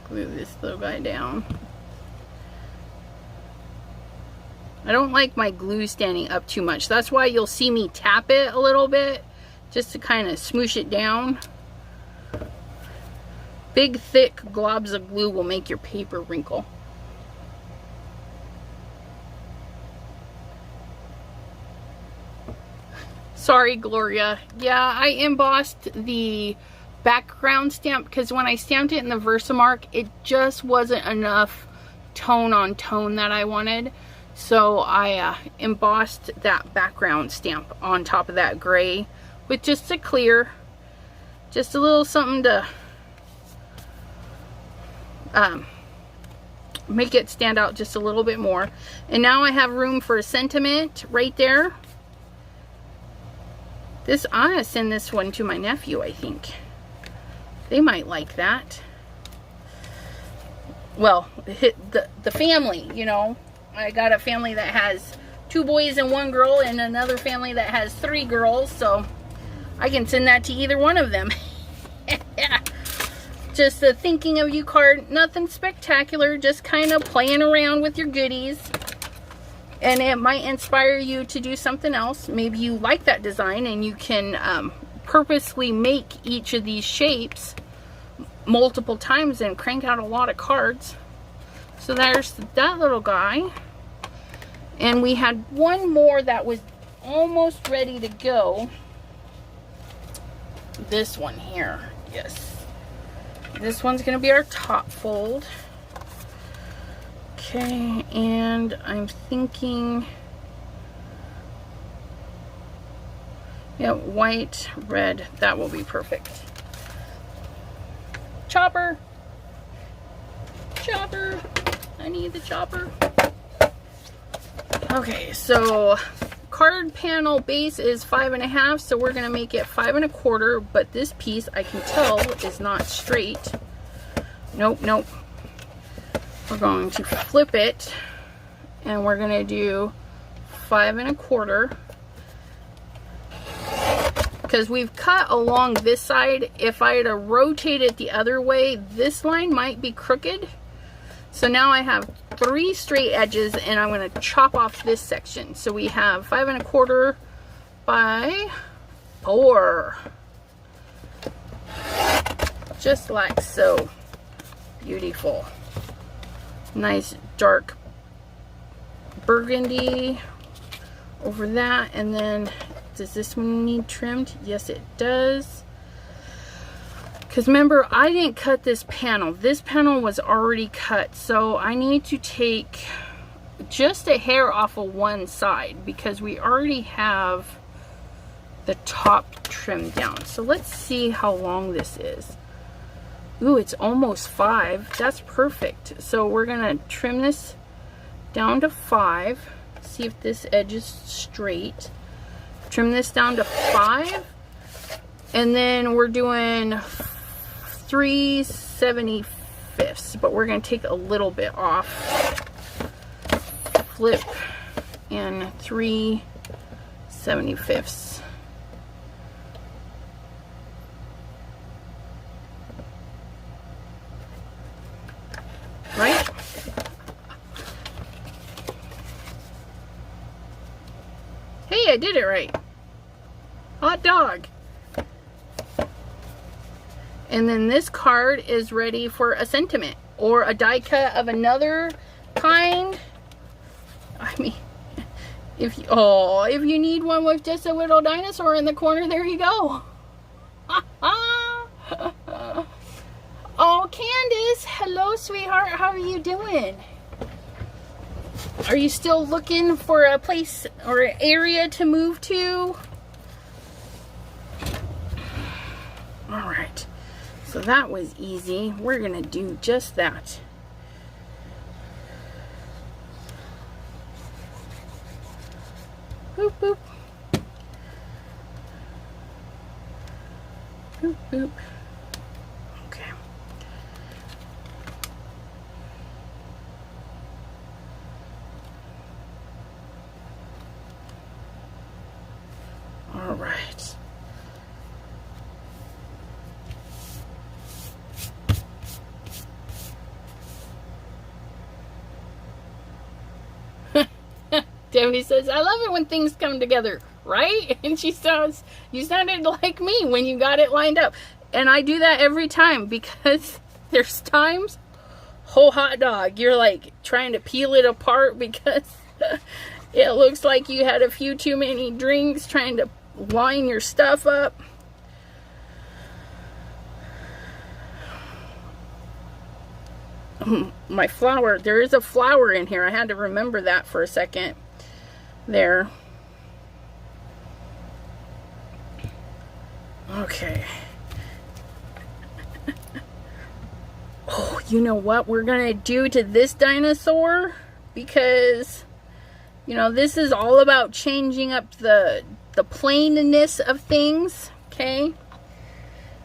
S1: Glue this little guy down. I don't like my glue standing up too much. That's why you'll see me tap it a little bit just to kind of smoosh it down. Big thick globs of glue will make your paper wrinkle. Sorry, Gloria. Yeah, I embossed the background stamp because when I stamped it in the Versamark, it just wasn't enough tone on tone that I wanted. So I embossed that background stamp on top of that gray with just a clear, just a little something to make it stand out just a little bit more. And now I have room for a sentiment right there. This, I'm gonna send this one to my nephew, I think. They might like that. Well, the family, you know. I got a family that has 2 boys and 1 girl, and another family that has 3 girls, so I can send that to either one of them. Just a thinking of you card, nothing spectacular, just kind of playing around with your goodies. And it might inspire you to do something else. Maybe you like that design and you can purposely make each of these shapes multiple times and crank out a lot of cards. So there's that little guy. And we had one more that was almost ready to go. This one here. Yes. This one's going to be our top fold. Okay, and I'm thinking, yeah, white, red, that will be perfect. Chopper! Chopper! I need the chopper. Okay, so card panel base is 5.5, so we're gonna make it 5 1/4, but this piece I can tell is not straight. Nope, nope. We're going to flip it and we're gonna do 5 1/4 because we've cut along this side. If I had to rotate it the other way, this line might be crooked. So now I have 3 straight edges and I'm going to chop off this section. So we have 5 1/4 by 4. just like so. Beautiful. Nice dark burgundy over that. And then, does this one need trimmed? Yes, it does. Because remember, I didn't cut this panel. This panel was already cut. So I need to take just a hair off of one side because we already have the top trimmed down. So let's see how long this is. Ooh, it's almost 5. That's perfect. So we're gonna trim this down to 5. See if this edge is straight. Trim this down to 5. And then we're doing 3/75, but we're gonna take a little bit off. Flip and 3/75. Right? Hey, I did it right. Hot dog. And then this card is ready for a sentiment or a die cut of another kind. I mean, if you need one with just a little dinosaur in the corner, there you go. Oh, Candace, hello, sweetheart. How are you doing? Are you still looking for a place or an area to move to? All right. So that was easy. We're going to do just that. Boop, boop. Boop, boop. Okay. All right. Debbie says, I love it when things come together, right? And she says, you sounded like me when you got it lined up. And I do that every time because there's times, whole hot dog, you're like trying to peel it apart because it looks like you had a few too many drinks trying to line your stuff up. My flower, there is a flower in here. I had to remember that for a second. There. Okay. Oh, you know what we're gonna do to this dinosaur? Because, you know, this is all about changing up the plainness of things, okay?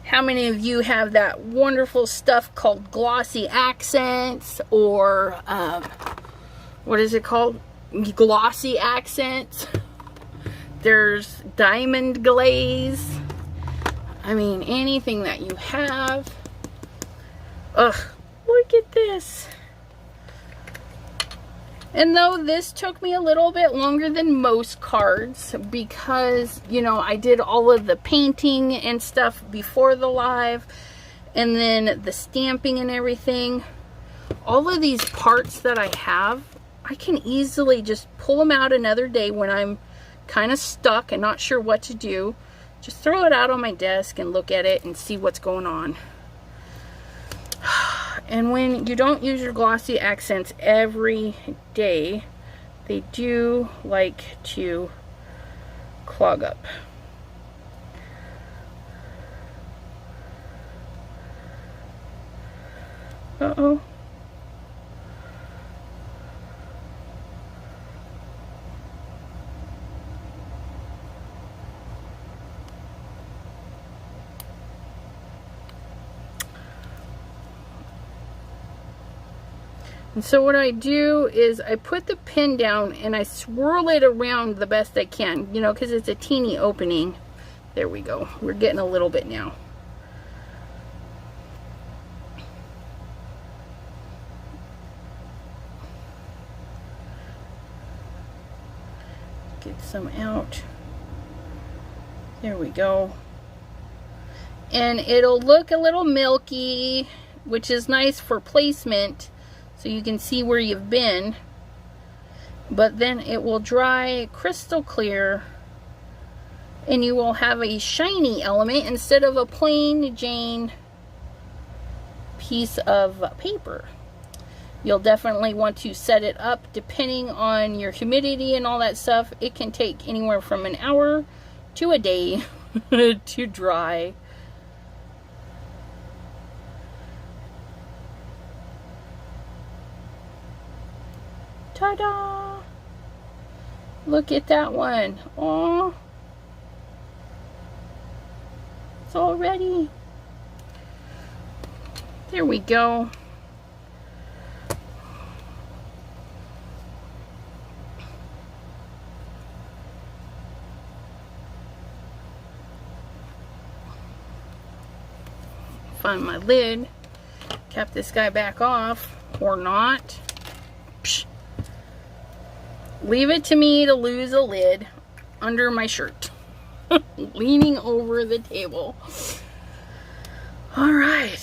S1: How many of you have that wonderful stuff called glossy accents or, what is it called? Glossy accents. There's diamond glaze. I mean, anything that you have. Ugh, look at this. And though this took me a little bit longer than most cards because, you know, I did all of the painting and stuff before the live and then the stamping and everything, all of these parts that I have, I can easily just pull them out another day when I'm kind of stuck and not sure what to do. Just throw it out on my desk and look at it and see what's going on. And when you don't use your glossy accents every day, they do like to clog up. Uh-oh. And so what I do is I put the pin down and I swirl it around the best I can, you know, because it's a teeny opening. There we go. We're getting a little bit now. Get some out. There we go. And it'll look a little milky, which is nice for placement so you can see where you've been. But then it will dry crystal clear and you will have a shiny element instead of a plain Jane piece of paper. You'll definitely want to set it up depending on your humidity and all that stuff. It can take anywhere from an hour to a day to dry. Ta-da! Look at that one. Oh, it's all ready. There we go. Find my lid. Cap this guy back off, or not. Psh. Leave it to me to lose a lid under my shirt. Leaning over the table. All right.